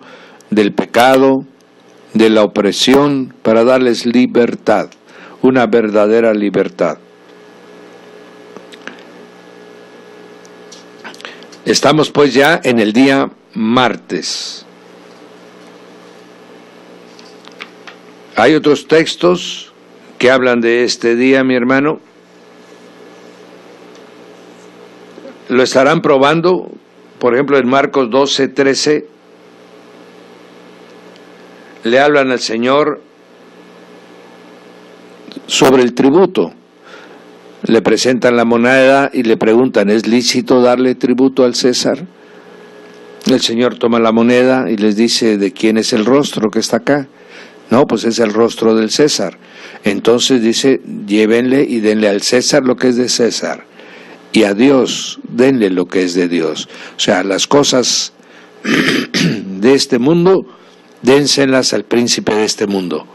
del pecado, de la opresión, para darles libertad, una verdadera libertad. Estamos pues ya en el día martes. Hay otros textos que hablan de este día, mi hermano. Lo estarán probando, por ejemplo, en Marcos 12:13, le hablan al Señor sobre el tributo. Le presentan la moneda y le preguntan: ¿es lícito darle tributo al César? El Señor toma la moneda y les dice: ¿de quién es el rostro que está acá? No, pues es el rostro del César. Entonces dice: llévenle y denle al César lo que es de César, y a Dios denle lo que es de Dios. O sea, las cosas de este mundo, dénselas al príncipe de este mundo,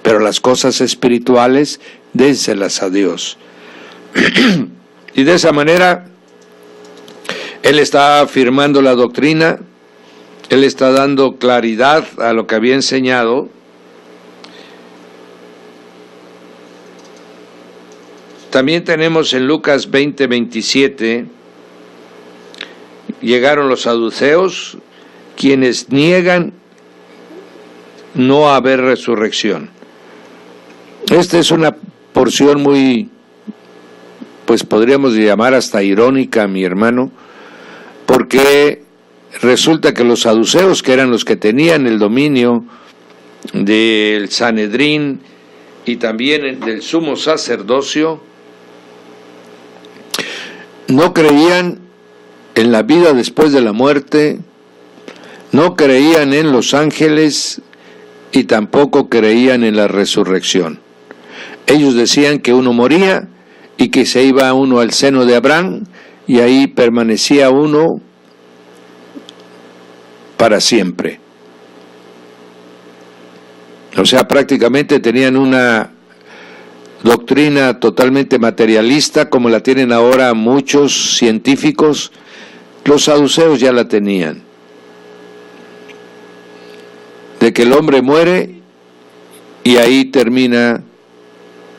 pero las cosas espirituales, dénselas a Dios. Y de esa manera, Él está afirmando la doctrina, Él está dando claridad a lo que había enseñado. También tenemos en Lucas 20:27, llegaron los saduceos, quienes niegan no haber resurrección. Esta es una porción muy, pues podríamos llamar hasta irónica, mi hermano, porque resulta que los saduceos, que eran los que tenían el dominio del Sanedrín y también del sumo sacerdocio, no creían en la vida después de la muerte, no creían en los ángeles y tampoco creían en la resurrección. Ellos decían que uno moría y que se iba uno al seno de Abraham y ahí permanecía uno para siempre. O sea, prácticamente tenían una doctrina totalmente materialista, como la tienen ahora muchos científicos. Los saduceos ya la tenían, de que el hombre muere y ahí termina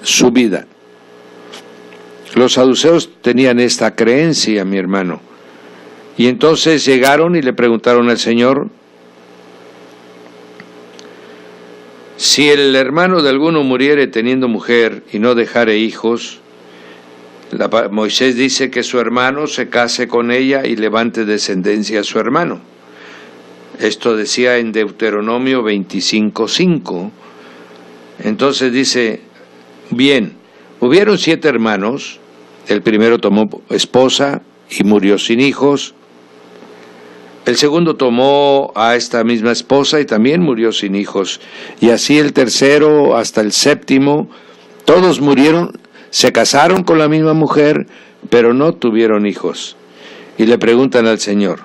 su vida. Los saduceos tenían esta creencia, mi hermano, y entonces llegaron y le preguntaron al Señor: si el hermano de alguno muriere teniendo mujer y no dejare hijos, Moisés dice que su hermano se case con ella y levante descendencia a su hermano. Esto decía en Deuteronomio 25:5. Entonces dice: bien, hubieron 7 hermanos, el primero tomó esposa y murió sin hijos, el segundo tomó a esta misma esposa y también murió sin hijos, y así el tercero hasta el séptimo, todos murieron, se casaron con la misma mujer, pero no tuvieron hijos. Y le preguntan al Señor: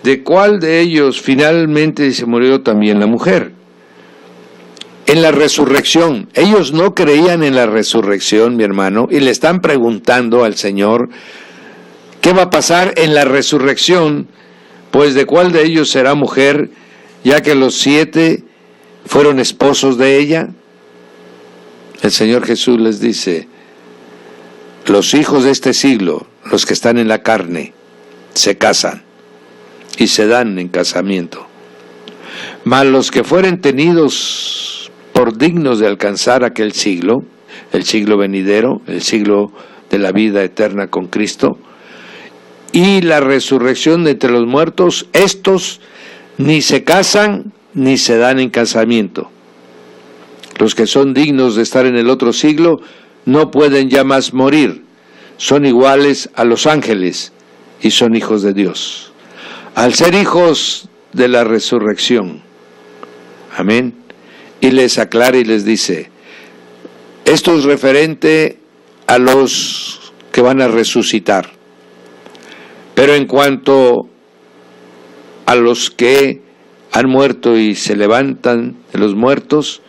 ¿de cuál de ellos finalmente se murió también la mujer? En la resurrección. Ellos no creían en la resurrección, mi hermano, y le están preguntando al Señor: ¿qué va a pasar en la resurrección? Pues ¿de cuál de ellos será mujer, ya que los 7 fueron esposos de ella? El Señor Jesús les dice: los hijos de este siglo, los que están en la carne, se casan y se dan en casamiento. Mas los que fueren tenidos por dignos de alcanzar aquel siglo, el siglo venidero, el siglo de la vida eterna con Cristo, y la resurrección de entre los muertos, estos ni se casan ni se dan en casamiento. Los que son dignos de estar en el otro siglo no pueden ya más morir, son iguales a los ángeles y son hijos de Dios, al ser hijos de la resurrección. Amén. Y les aclara y les dice: esto es referente a los que van a resucitar, pero en cuanto a los que han muerto y se levantan de los muertos,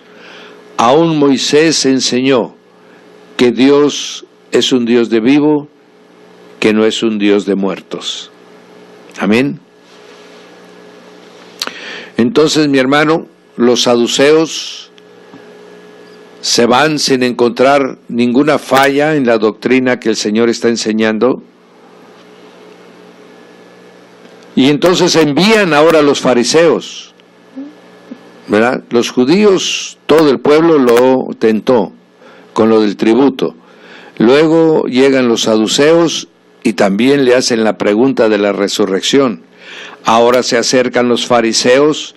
aún Moisés enseñó que Dios es un Dios de vivo, que no es un Dios de muertos. Amén. Entonces, mi hermano, los saduceos se van sin encontrar ninguna falla en la doctrina que el Señor está enseñando. Y entonces envían ahora a los fariseos, ¿verdad? Los judíos, todo el pueblo lo tentó con lo del tributo. Luego llegan los saduceos y también le hacen la pregunta de la resurrección. Ahora se acercan los fariseos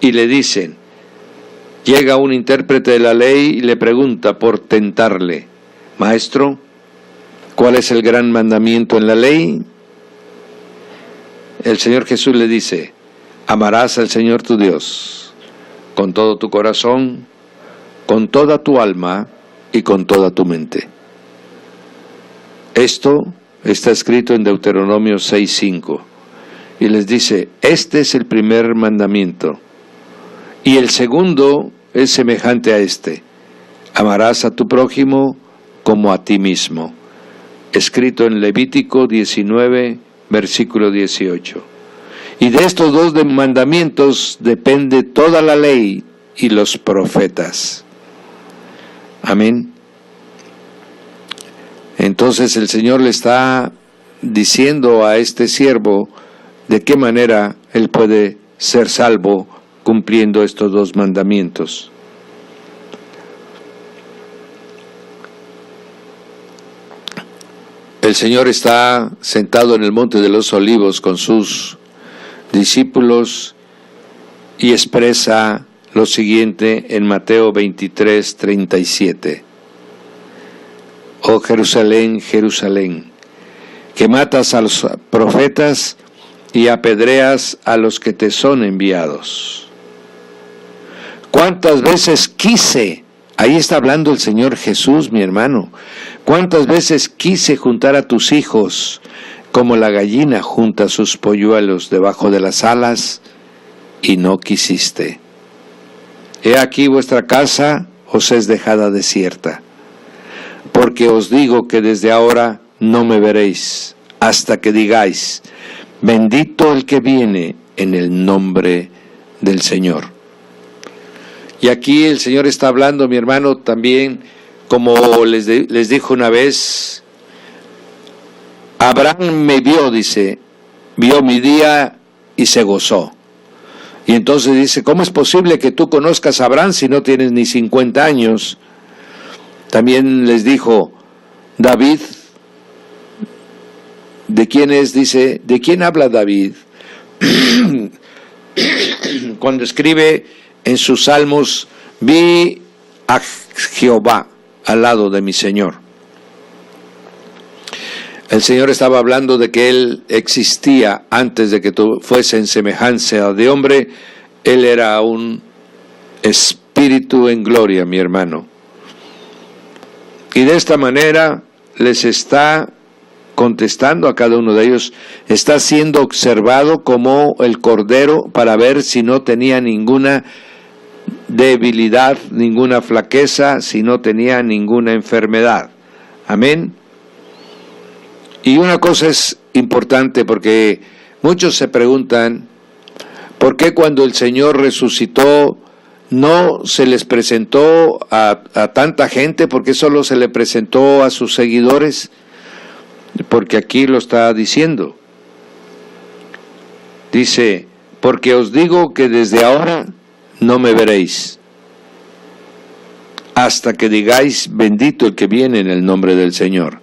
y le dicen, llega un intérprete de la ley y le pregunta por tentarle: Maestro, ¿cuál es el gran mandamiento en la ley? El Señor Jesús le dice: amarás al Señor tu Dios con todo tu corazón, con toda tu alma y con toda tu mente. Esto está escrito en Deuteronomio 6:5. Y les dice: este es el primer mandamiento. Y el segundo es semejante a este: amarás a tu prójimo como a ti mismo. Escrito en Levítico 19, versículo 18. Y de estos 2 mandamientos depende toda la ley y los profetas. Amén. Entonces el Señor le está diciendo a este siervo de qué manera él puede ser salvo cumpliendo estos 2 mandamientos. El Señor está sentado en el monte de los Olivos con sus discípulos y expresa lo siguiente en Mateo 23:37. Oh Jerusalén, Jerusalén, que matas a los profetas y apedreas a los que te son enviados. ¿Cuántas veces quise? Ahí está hablando el Señor Jesús, mi hermano. ¿Cuántas veces quise juntar a tus hijos como la gallina junta sus polluelos debajo de las alas, y no quisiste? He aquí vuestra casa os es dejada desierta, porque os digo que desde ahora no me veréis, hasta que digáis, bendito el que viene en el nombre del Señor. Y aquí el Señor está hablando, mi hermano, también, como les dijo una vez, Abraham me vio, dice, vio mi día y se gozó. Y entonces dice, ¿cómo es posible que tú conozcas a Abraham si no tienes ni 50 años? También les dijo, David, ¿de quién es? Dice, ¿de quién habla David? Cuando escribe en sus salmos, vi a Jehová al lado de mi Señor. El Señor estaba hablando de que Él existía antes de que fuese en semejanza de hombre. Él era un espíritu en gloria, mi hermano. Y de esta manera les está contestando a cada uno de ellos. Está siendo observado como el cordero para ver si no tenía ninguna debilidad, ninguna flaqueza, si no tenía ninguna enfermedad. Amén. Y una cosa es importante, porque muchos se preguntan, ¿por qué cuando el Señor resucitó no se les presentó a tanta gente? ¿Por qué solo se le presentó a sus seguidores? Porque aquí lo está diciendo. Dice, porque os digo que desde ahora no me veréis, hasta que digáis, bendito el que viene en el nombre del Señor.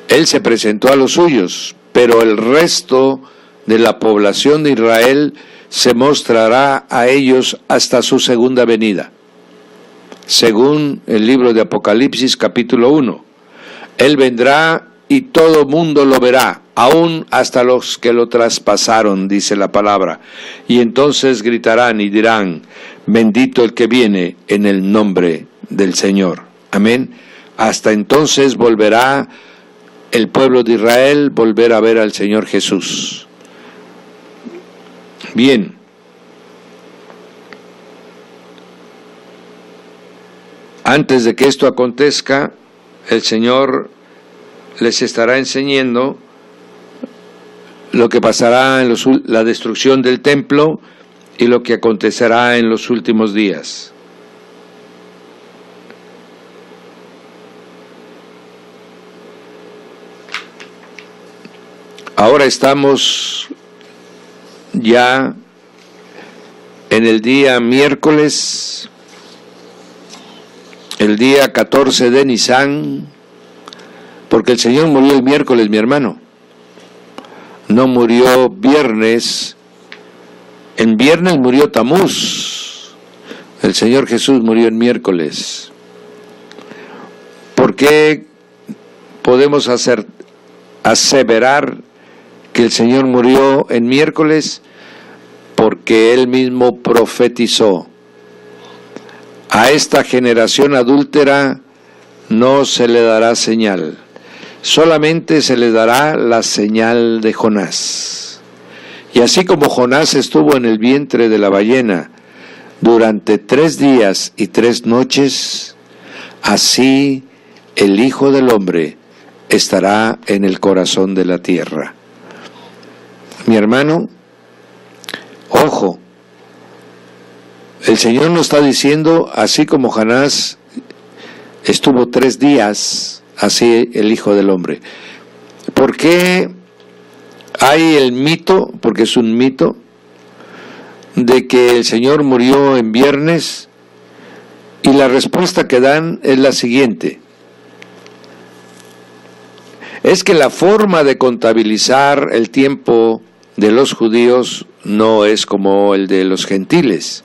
Él se presentó a los suyos, pero el resto de la población de Israel se mostrará a ellos hasta su segunda venida. Según el libro de Apocalipsis capítulo 1, Él vendrá y todo mundo lo verá, aún hasta los que lo traspasaron, dice la palabra. Y entonces gritarán y dirán, bendito el que viene en el nombre del Señor. Amén. Hasta entonces volverá el pueblo de Israel, volver a ver al Señor Jesús. Bien. Antes de que esto acontezca, el Señor les estará enseñando lo que pasará en la destrucción del templo y lo que acontecerá en los últimos días. Ahora estamos ya en el día miércoles, el día 14 de Nisán, porque el Señor murió el miércoles, mi hermano. No murió viernes. En viernes murió Tamuz. El Señor Jesús murió en miércoles. ¿Por qué podemos aseverar que el Señor murió en miércoles? Porque Él mismo profetizó: a esta generación adúltera no se le dará señal, solamente se le dará la señal de Jonás. Y así como Jonás estuvo en el vientre de la ballena durante 3 días y 3 noches, así el Hijo del Hombre estará en el corazón de la tierra. Mi hermano, ojo, el Señor nos está diciendo, así como Jonás estuvo 3 días, así el Hijo del Hombre. ¿Por qué hay el mito? Porque es un mito de que el Señor murió en viernes, y la respuesta que dan es la siguiente: es que la forma de contabilizar el tiempo de los judíos no es como el de los gentiles.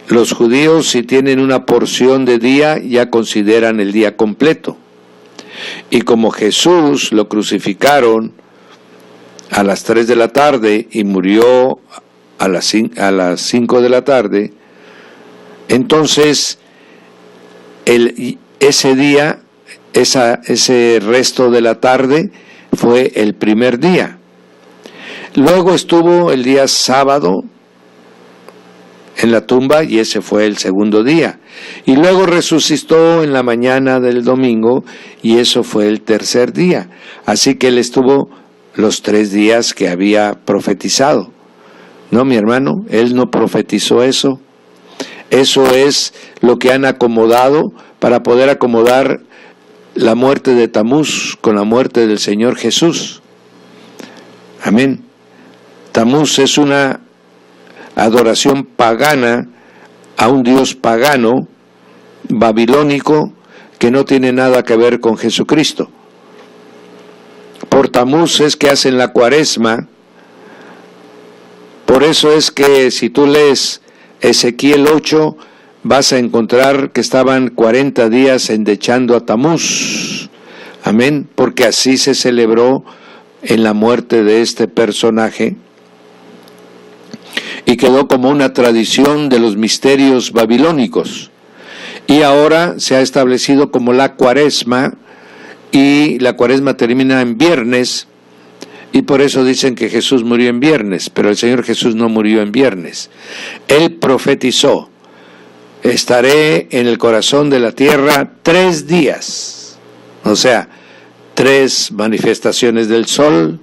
Los judíos, si tienen una porción de día, ya consideran el día completo. Y como Jesús lo crucificaron a las 3 de la tarde y murió a las 5 de la tarde, entonces ese día, ese resto de la tarde fue el primer día. Luego estuvo el día sábado en la tumba y ese fue el segundo día. Y luego resucitó en la mañana del domingo y eso fue el tercer día. Así que él estuvo los 3 días que había profetizado. No, mi hermano, él no profetizó eso. Eso es lo que han acomodado para poder acomodar la muerte de Tamuz con la muerte del Señor Jesús. Amén. Tamuz es una adoración pagana a un Dios pagano, babilónico, que no tiene nada que ver con Jesucristo. Por Tamuz es que hacen la cuaresma. Por eso es que si tú lees Ezequiel 8, vas a encontrar que estaban 40 días endechando a Tamuz. Amén, porque así se celebró en la muerte de este personaje y quedó como una tradición de los misterios babilónicos. Y ahora se ha establecido como la cuaresma, y la cuaresma termina en viernes, y por eso dicen que Jesús murió en viernes, pero el Señor Jesús no murió en viernes. Él profetizó: estaré en el corazón de la tierra 3 días, o sea, 3 manifestaciones del sol,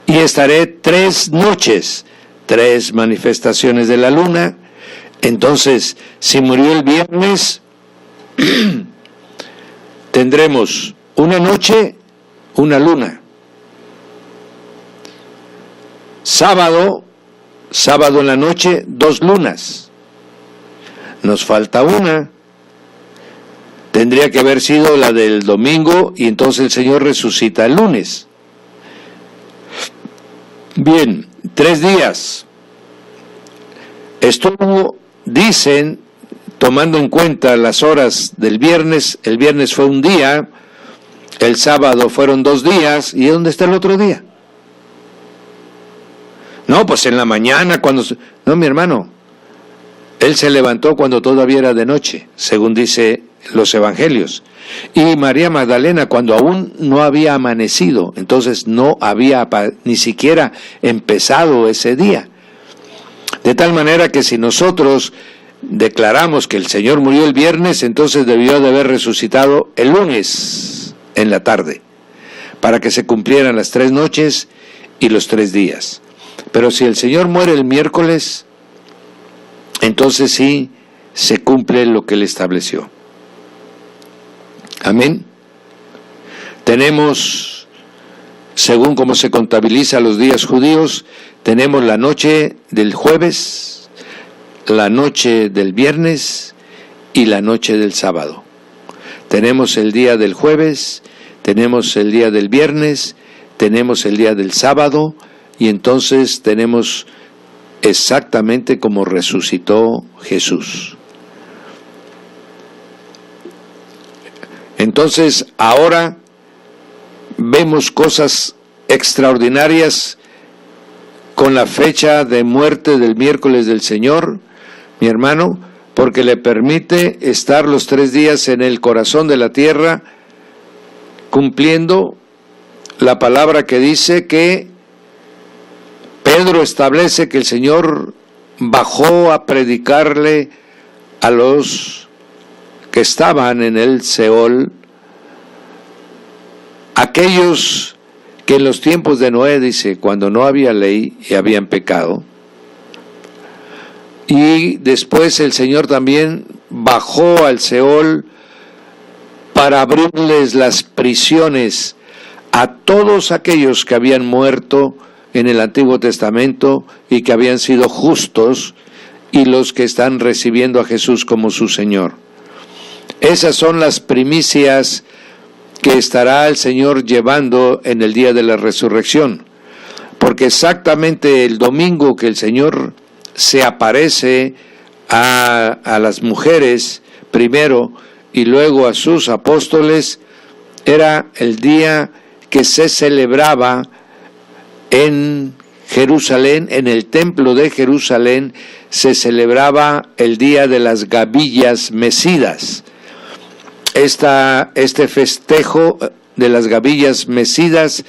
y estaré 3 noches, 3 manifestaciones de la luna. Entonces, si murió el viernes, tendremos una noche, una luna. Sábado en la noche, 2 lunas. Nos falta una. Tendría que haber sido la del domingo y entonces el Señor resucita el lunes. Bien, 3 días. Esto dicen, tomando en cuenta las horas del viernes. El viernes fue un día, el sábado fueron 2 días, ¿y dónde está el otro día? No, pues en la mañana cuando... No, mi hermano, él se levantó cuando todavía era de noche, según dice los evangelios. Y María Magdalena cuando aún no había amanecido, entonces no había ni siquiera empezado ese día. De tal manera que si nosotros declaramos que el Señor murió el viernes, entonces debió de haber resucitado el lunes en la tarde, para que se cumplieran las 3 noches y los 3 días. Pero si el Señor muere el miércoles, entonces sí se cumple lo que Él estableció. Amén. Tenemos, según como se contabiliza los días judíos, tenemos la noche del jueves, la noche del viernes y la noche del sábado. Tenemos el día del jueves, tenemos el día del viernes, tenemos el día del sábado, y entonces tenemos exactamente como resucitó Jesús. Entonces ahora vemos cosas extraordinarias con la fecha de muerte del miércoles del Señor, mi hermano, porque le permite estar los 3 días en el corazón de la tierra, cumpliendo la palabra que dice que Pedro establece que el Señor bajó a predicarle a los que estaban en el Seol, aquellos que en los tiempos de Noé, dice, cuando no había ley y habían pecado. Y después el Señor también bajó al Seol para abrirles las prisiones a todos aquellos que habían muerto en el Antiguo Testamento y que habían sido justos, y los que están recibiendo a Jesús como su Señor. Esas son las primicias que estará el Señor llevando en el día de la resurrección. porque exactamente el domingo que el Señor se aparece a las mujeres primero y luego a sus apóstoles, era el día que se celebraba en Jerusalén, en el templo de Jerusalén, se celebraba el día de las gavillas mecidas. Este festejo de las gavillas mecidas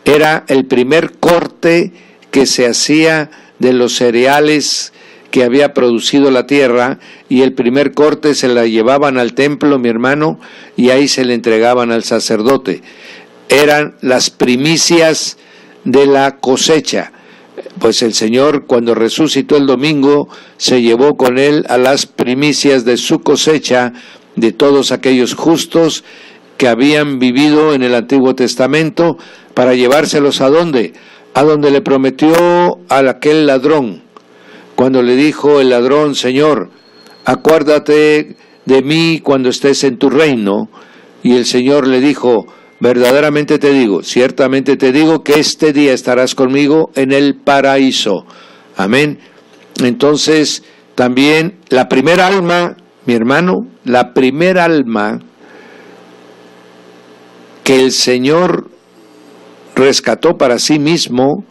era el primer corte que se hacía de los cereales que había producido la tierra, y el primer corte se la llevaban al templo, mi hermano, y ahí se le entregaban al sacerdote. Eran las primicias de la cosecha. Pues el Señor, cuando resucitó el domingo, se llevó con él a las primicias de su cosecha, de todos aquellos justos que habían vivido en el Antiguo Testamento, para llevárselos ¿a dónde? A donde le prometió a aquel ladrón, cuando le dijo el ladrón: Señor, acuérdate de mí cuando estés en tu reino. Y el Señor le dijo: verdaderamente te digo, ciertamente te digo, que este día estarás conmigo en el paraíso. Amén. Entonces, también la primera alma, mi hermano, la primera alma que el Señor rescató para sí mismo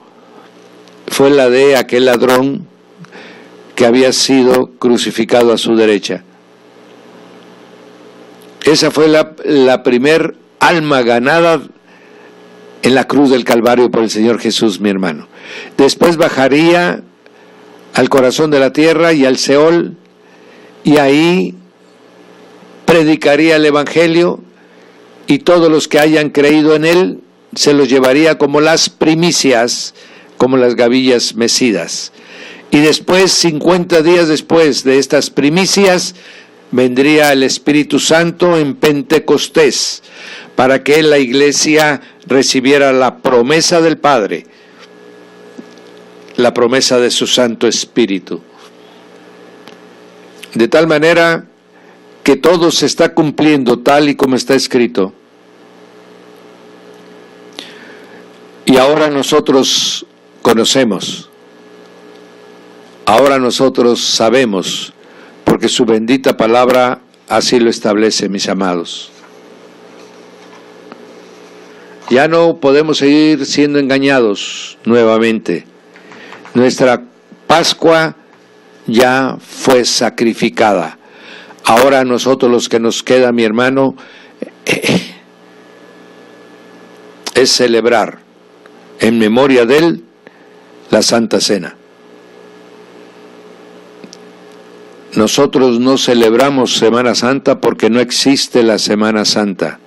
fue la de aquel ladrón que había sido crucificado a su derecha. Esa fue la primer alma ganada en la cruz del Calvario por el Señor Jesús, mi hermano. Después bajaría al corazón de la tierra y al Seol, y ahí predicaría el Evangelio, y todos los que hayan creído en él se los llevaría como las primicias, como las gavillas mecidas. Y después, 50 días después de estas primicias, vendría el Espíritu Santo en Pentecostés, para que la iglesia recibiera la promesa del Padre, la promesa de su Santo Espíritu. De tal manera que todo se está cumpliendo tal y como está escrito. Y ahora nosotros conocemos, ahora nosotros sabemos, porque su bendita palabra así lo establece, mis amados. Ya no podemos seguir siendo engañados nuevamente. Nuestra Pascua ya fue sacrificada. Ahora nosotros, los que nos queda, mi hermano, es celebrar en memoria de él la Santa Cena. Nosotros no celebramos Semana Santa porque no existe la Semana Santa.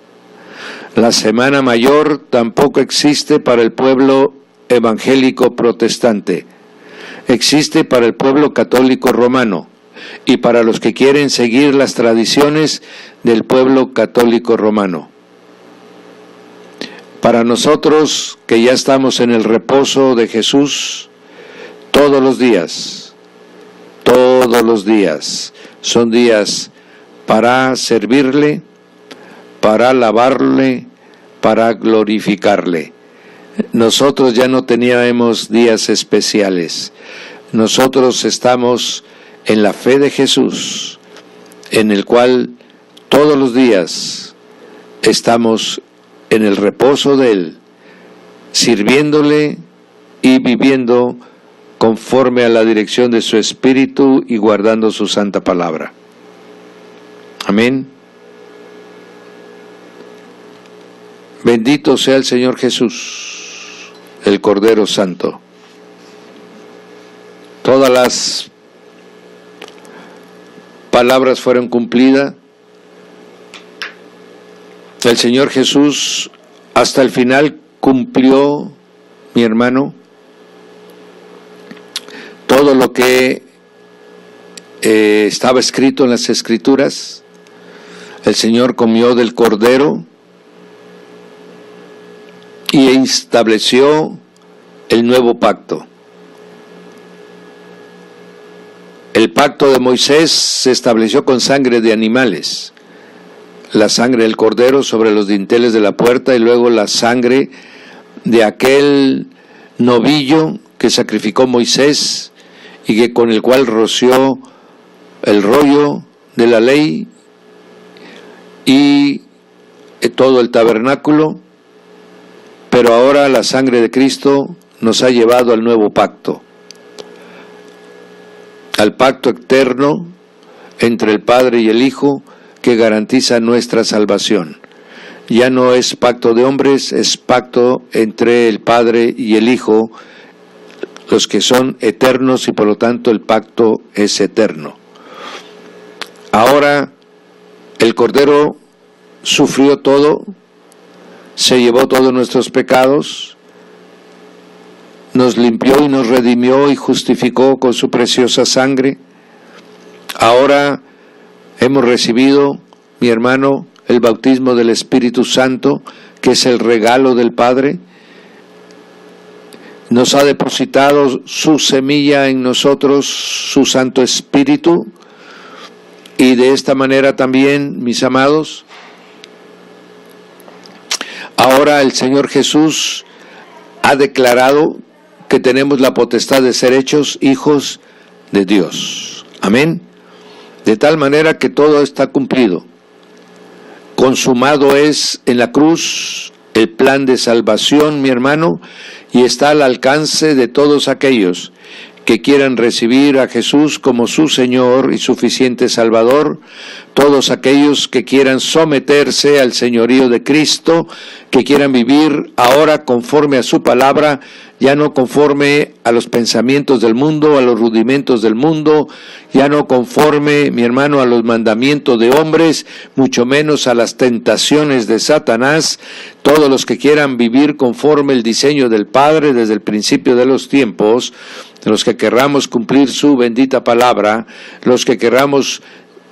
La Semana Mayor tampoco existe para el pueblo evangélico protestante. Existe para el pueblo católico romano y para los que quieren seguir las tradiciones del pueblo católico romano. Para nosotros, que ya estamos en el reposo de Jesús, todos los días son días para servirle, para alabarle, para glorificarle. Nosotros ya no teníamos días especiales. Nosotros estamos en la fe de Jesús, en el cual todos los días estamos en el reposo de Él, sirviéndole y viviendo conforme a la dirección de su Espíritu y guardando su santa palabra. Amén. Bendito sea el Señor Jesús, el Cordero Santo. Todas las palabras fueron cumplidas. El Señor Jesús hasta el final cumplió, mi hermano, todo lo que estaba escrito en las Escrituras. El Señor comió del Cordero y estableció el nuevo pacto. El pacto de Moisés se estableció con sangre de animales, la sangre del cordero sobre los dinteles de la puerta y luego la sangre de aquel novillo que sacrificó Moisés y que con el cual roció el rollo de la ley y todo el tabernáculo, pero ahora la sangre de Cristo nos ha llevado al nuevo pacto, al pacto eterno entre el Padre y el Hijo que garantiza nuestra salvación. Ya no es pacto de hombres, es pacto entre el Padre y el Hijo, los que son eternos, y por lo tanto el pacto es eterno. Ahora el Cordero sufrió todo, se llevó todos nuestros pecados, nos limpió y nos redimió y justificó con su preciosa sangre. Ahora hemos recibido, mi hermano, el bautismo del Espíritu Santo, que es el regalo del Padre. Nos ha depositado su semilla en nosotros, su Santo Espíritu, y de esta manera también, mis amados, ahora el Señor Jesús ha declarado que tenemos la potestad de ser hechos hijos de Dios. Amén. De tal manera que todo está cumplido. Consumado es en la cruz el plan de salvación, mi hermano, y está al alcance de todos aquellos que quieran recibir a Jesús como su Señor y suficiente Salvador, todos aquellos que quieran someterse al señorío de Cristo, que quieran vivir ahora conforme a su palabra, ya no conforme a los pensamientos del mundo, a los rudimentos del mundo, ya no conforme, mi hermano, a los mandamientos de hombres, mucho menos a las tentaciones de Satanás. Todos los que quieran vivir conforme el diseño del Padre desde el principio de los tiempos, los que querramos cumplir su bendita palabra, los que querramos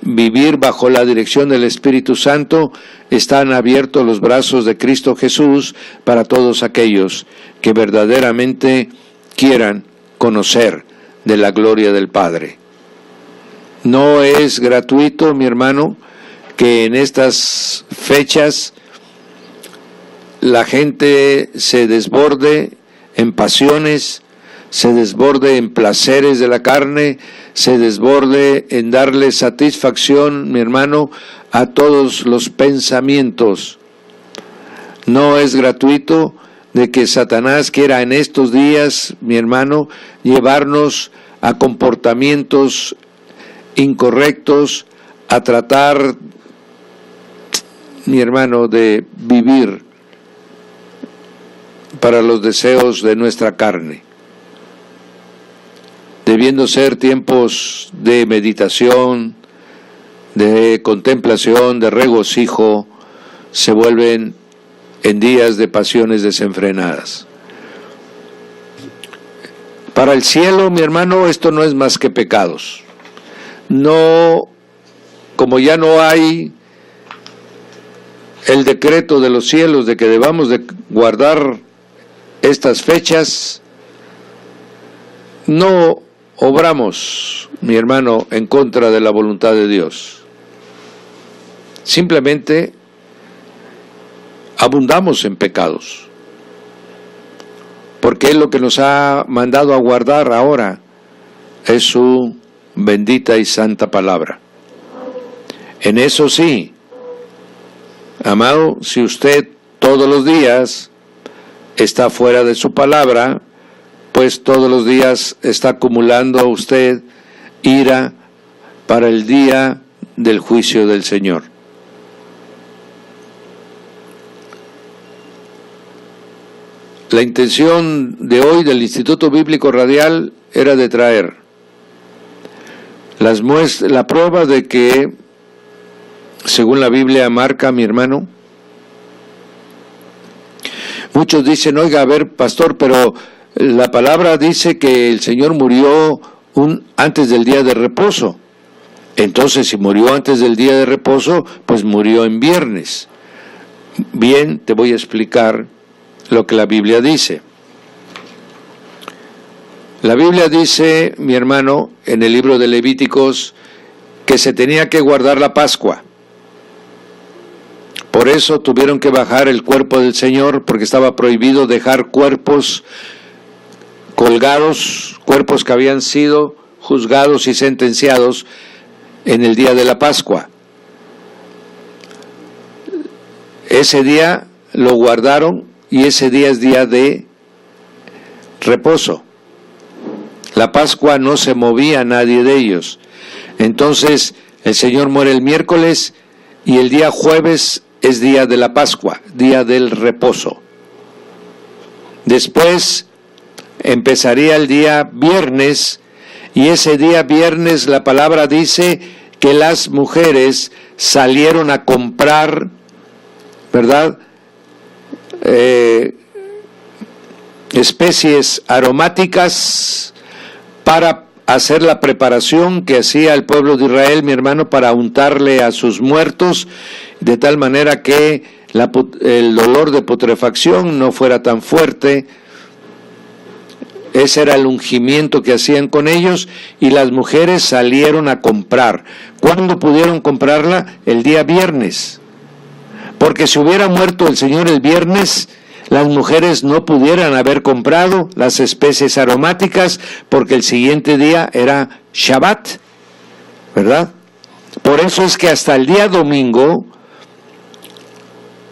vivir bajo la dirección del Espíritu Santo, están abiertos los brazos de Cristo Jesús para todos aquellos que verdaderamente quieran conocer de la gloria del Padre. No es gratuito, mi hermano, que en estas fechas la gente se desborde en pasiones, se desborde en placeres de la carne, se desborde en darle satisfacción, mi hermano, a todos los pensamientos. No es gratuito de que Satanás quiera en estos días, mi hermano, llevarnos a comportamientos incorrectos, a tratar, mi hermano, de vivir para los deseos de nuestra carne. Debiendo ser tiempos de meditación, de contemplación, de regocijo, se vuelven en días de pasiones desenfrenadas. Para el cielo, mi hermano, esto no es más que pecados. No, como ya no hay el decreto de los cielos de que debamos de guardar estas fechas, no obramos, mi hermano, en contra de la voluntad de Dios. Simplemente abundamos en pecados, porque Él lo que nos ha mandado a guardar ahora es su bendita y santa palabra. En eso sí, amado, si usted todos los días está fuera de su palabra, pues todos los días está acumulando a usted ira para el día del juicio del Señor. La intención de hoy del Instituto Bíblico Radial era de traer la prueba de que, según la Biblia marca, mi hermano, muchos dicen, oiga, a ver, pastor, pero la palabra dice que el Señor murió antes del día de reposo. Entonces, si murió antes del día de reposo, pues murió en viernes. Bien, te voy a explicar lo que la Biblia dice. La Biblia dice, mi hermano, en el libro de Levíticos, que se tenía que guardar la Pascua. Por eso tuvieron que bajar el cuerpo del Señor, porque estaba prohibido dejar cuerpos colgados, cuerpos que habían sido juzgados y sentenciados en el día de la Pascua. Ese día lo guardaron y ese día es día de reposo. La Pascua no se movía a nadie de ellos. Entonces el Señor muere el miércoles y el día jueves es día de la Pascua, día del reposo. Después empezaría el día viernes, y ese día viernes la palabra dice que las mujeres salieron a comprar, ¿verdad?, especies aromáticas para hacer la preparación que hacía el pueblo de Israel, mi hermano, para untarle a sus muertos, de tal manera que el dolor de putrefacción no fuera tan fuerte. Ese era el ungimiento que hacían con ellos, y las mujeres salieron a comprar. ¿Cuándo pudieron comprarla? El día viernes. Porque si hubiera muerto el Señor el viernes, las mujeres no pudieran haber comprado las especies aromáticas, porque el siguiente día era Shabbat, ¿verdad? Por eso es que hasta el día domingo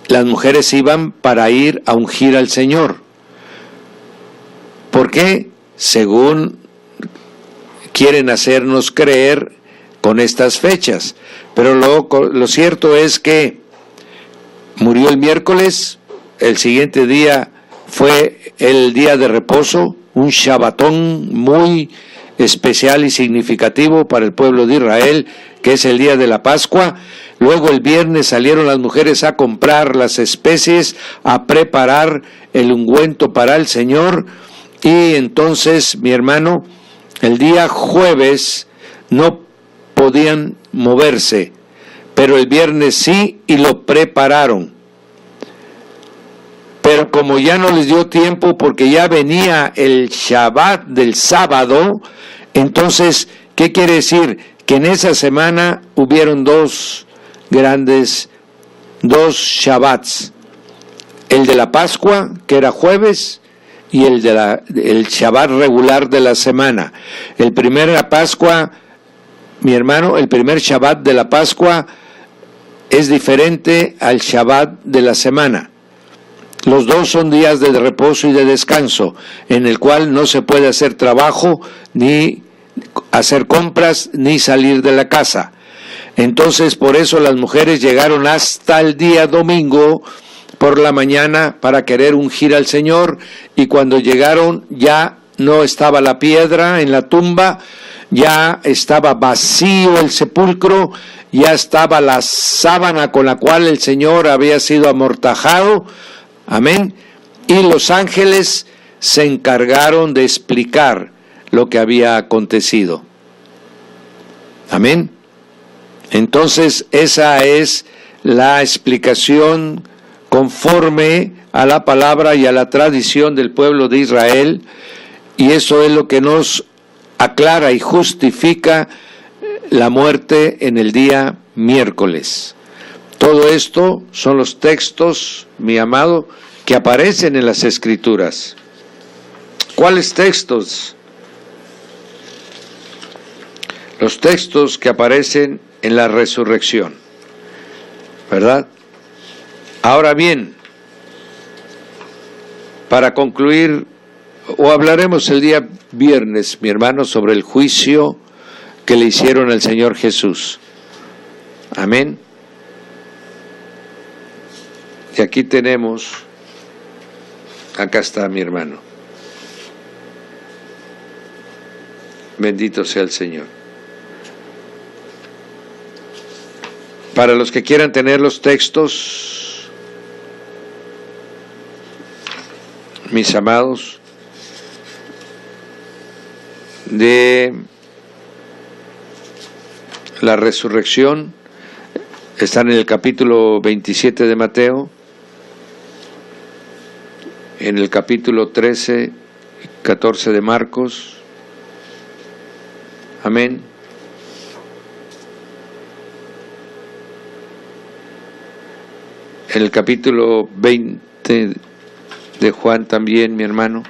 las mujeres iban para ir a ungir al Señor. ¿Por qué? Según quieren hacernos creer con estas fechas. Pero lo cierto es que murió el miércoles, el siguiente día fue el día de reposo, un Shabbatón muy especial y significativo para el pueblo de Israel, que es el día de la Pascua. Luego el viernes salieron las mujeres a comprar las especies, a preparar el ungüento para el Señor, y entonces, mi hermano, el día jueves no podían moverse, pero el viernes sí, y lo prepararon. Pero como ya no les dio tiempo, porque ya venía el Shabbat del sábado, entonces, ¿qué quiere decir? Que en esa semana hubieron dos Shabbats. El de la Pascua, que era jueves, y el Shabbat regular de la semana. El primer Pascua, mi hermano, el primer Shabbat de la Pascua es diferente al Shabbat de la semana. Los dos son días de reposo y de descanso, en el cual no se puede hacer trabajo, ni hacer compras, ni salir de la casa. Entonces, por eso las mujeres llegaron hasta el día domingo por la mañana para querer ungir al Señor, y cuando llegaron ya no estaba la piedra en la tumba, ya estaba vacío el sepulcro, ya estaba la sábana con la cual el Señor había sido amortajado. Amén. Y los ángeles se encargaron de explicar lo que había acontecido. Amén. Entonces, esa es la explicación conforme a la palabra y a la tradición del pueblo de Israel, y eso es lo que nos aclara y justifica la muerte en el día miércoles. Todo esto son los textos, mi amado, que aparecen en las Escrituras. ¿Cuáles textos? Los textos que aparecen en la resurrección, ¿verdad? Ahora bien, para concluir, o hablaremos el día viernes, mi hermano, sobre el juicio que le hicieron al Señor Jesús. Amén. Y aquí tenemos, acá está mi hermano. Bendito sea el Señor. Para los que quieran tener los textos, mis amados, de la resurrección, están en el capítulo 27 de Mateo, en el capítulo 13 y 14 de Marcos. Amén. En el capítulo 20 de Juan también, mi hermano.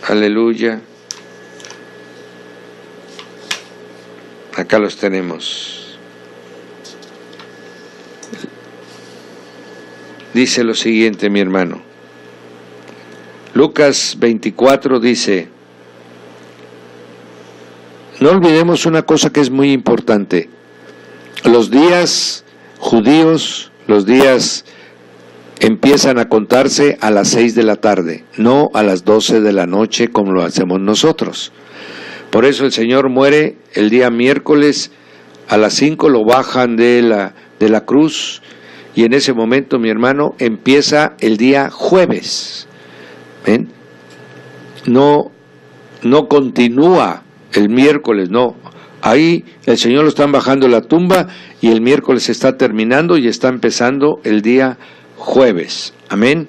Aleluya. Acá los tenemos. Dice lo siguiente, mi hermano. Lucas 24 dice, no olvidemos una cosa que es muy importante. Los días judíos, los días empiezan a contarse a las 6 de la tarde, no a las 12 de la noche como lo hacemos nosotros. Por eso el Señor muere el día miércoles, a las 5 lo bajan de la cruz, y en ese momento, mi hermano, empieza el día jueves. ¿Ven? No continúa el miércoles, no. Ahí el Señor lo están bajando de la tumba y el miércoles está terminando y está empezando el día jueves. Amén.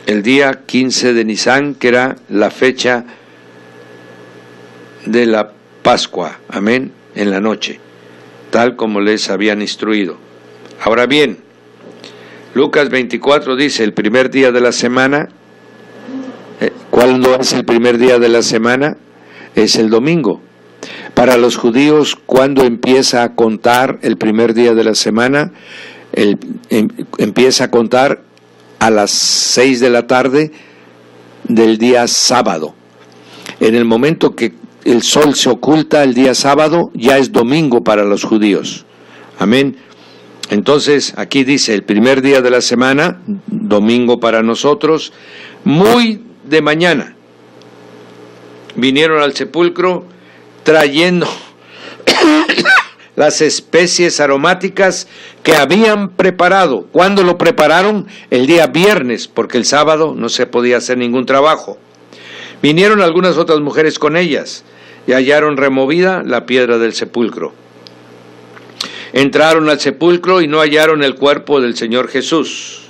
El día 15 de Nisan, que era la fecha de la Pascua. Amén. En la noche, tal como les habían instruido. Ahora bien, Lucas 24 dice, el primer día de la semana. ¿Cuándo es el primer día de la semana? Es el domingo. Para los judíos, ¿cuándo empieza a contar el primer día de la semana? Empieza a contar a las 6 de la tarde del día sábado. En el momento que el sol se oculta el día sábado, ya es domingo para los judíos. Amén. Entonces, aquí dice, el primer día de la semana, domingo para nosotros, muy de mañana, vinieron al sepulcro trayendo las especies aromáticas que habían preparado. ¿Cuándo lo prepararon? El día viernes, porque el sábado no se podía hacer ningún trabajo. Vinieron algunas otras mujeres con ellas y hallaron removida la piedra del sepulcro. Entraron al sepulcro y no hallaron el cuerpo del Señor Jesús.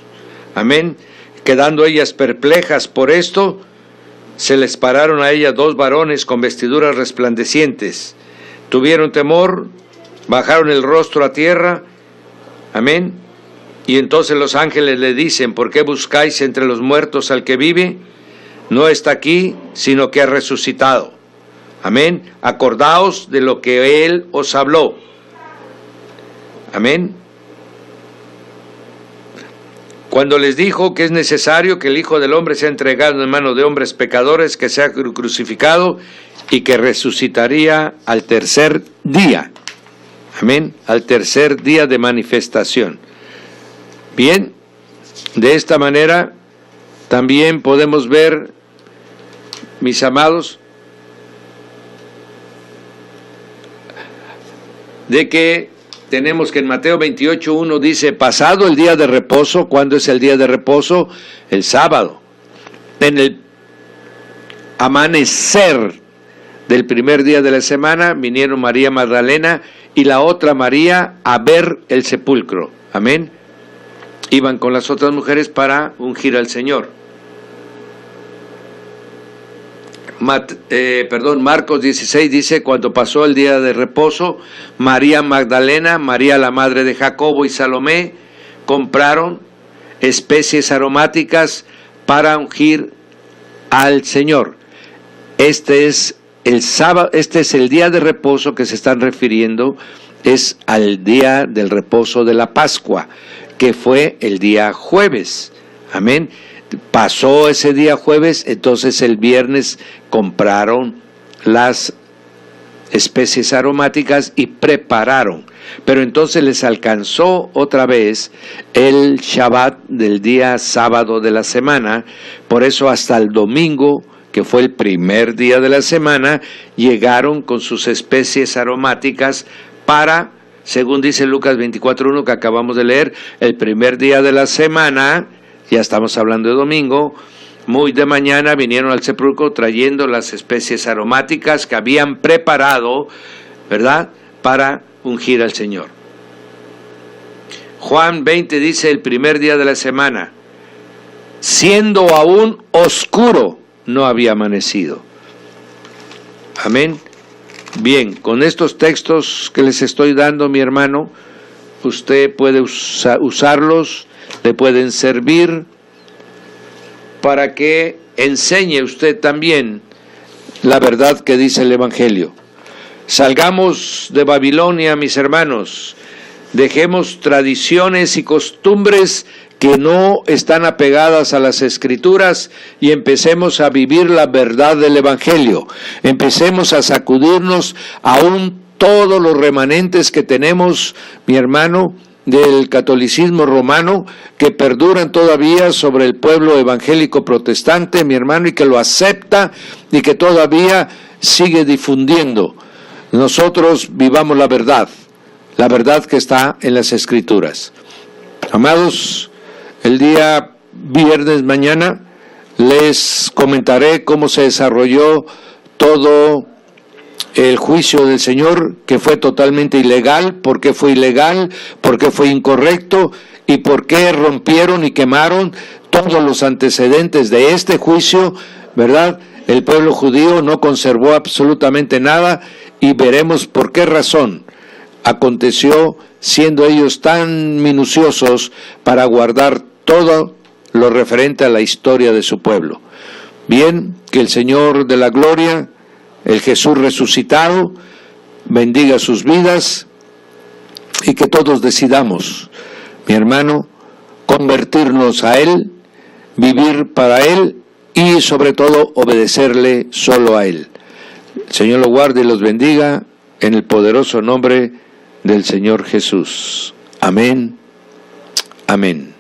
Amén. Quedando ellas perplejas por esto, se les pararon a ellas 2 varones con vestiduras resplandecientes. Tuvieron temor, bajaron el rostro a tierra. Amén. Y entonces los ángeles le dicen, ¿por qué buscáis entre los muertos al que vive? No está aquí, sino que ha resucitado. Amén. Acordaos de lo que Él os habló. Amén. Cuando les dijo que es necesario que el Hijo del Hombre sea entregado en manos de hombres pecadores, que sea crucificado y que resucitaría al tercer día. Amén. Al tercer día de manifestación. Bien, de esta manera también podemos ver, mis amados, de que tenemos que en Mateo 28:1 dice, pasado el día de reposo. ¿Cuándo es el día de reposo? El sábado. En el amanecer del primer día de la semana vinieron María Magdalena y la otra María a ver el sepulcro. Amén. Iban con las otras mujeres para ungir al Señor. Marcos 16 dice, cuando pasó el día de reposo, María Magdalena, María la madre de Jacobo y Salomé compraron especies aromáticas para ungir al Señor. Este es el sábado, este es el día de reposo que se están refiriendo, es al día del reposo de la Pascua, que fue el día jueves. Amén. Pasó ese día jueves, entonces el viernes compraron las especies aromáticas y prepararon. Pero entonces les alcanzó otra vez el Shabbat del día sábado de la semana. Por eso hasta el domingo, que fue el primer día de la semana, llegaron con sus especies aromáticas para, según dice Lucas 24:1 que acabamos de leer, el primer día de la semana. Ya estamos hablando de domingo, muy de mañana vinieron al sepulcro trayendo las especies aromáticas que habían preparado, ¿verdad?, para ungir al Señor. Juan 20 dice, el primer día de la semana, siendo aún oscuro, no había amanecido. Amén. Bien, con estos textos que les estoy dando, mi hermano, usted puede usarlos, le pueden servir para que enseñe usted también la verdad que dice el Evangelio. Salgamos de Babilonia, mis hermanos. Dejemos tradiciones y costumbres que no están apegadas a las Escrituras y empecemos a vivir la verdad del Evangelio. Empecemos a sacudirnos aún todos los remanentes que tenemos, mi hermano, del catolicismo romano, que perduran todavía sobre el pueblo evangélico protestante, mi hermano, y que lo acepta y que todavía sigue difundiendo. Nosotros vivamos la verdad que está en las Escrituras. Amados, el día viernes mañana les comentaré cómo se desarrolló todo el juicio del Señor, que fue totalmente ilegal. ¿Por qué fue ilegal? ¿Por qué fue incorrecto? ¿Y por qué rompieron y quemaron todos los antecedentes de este juicio? ¿Verdad? El pueblo judío no conservó absolutamente nada y veremos por qué razón aconteció, siendo ellos tan minuciosos para guardar todo lo referente a la historia de su pueblo. Bien, que el Señor de la gloria, el Jesús resucitado, bendiga sus vidas y que todos decidamos, mi hermano, convertirnos a Él, vivir para Él y sobre todo obedecerle solo a Él. El Señor lo guarde y los bendiga en el poderoso nombre del Señor Jesús. Amén. Amén.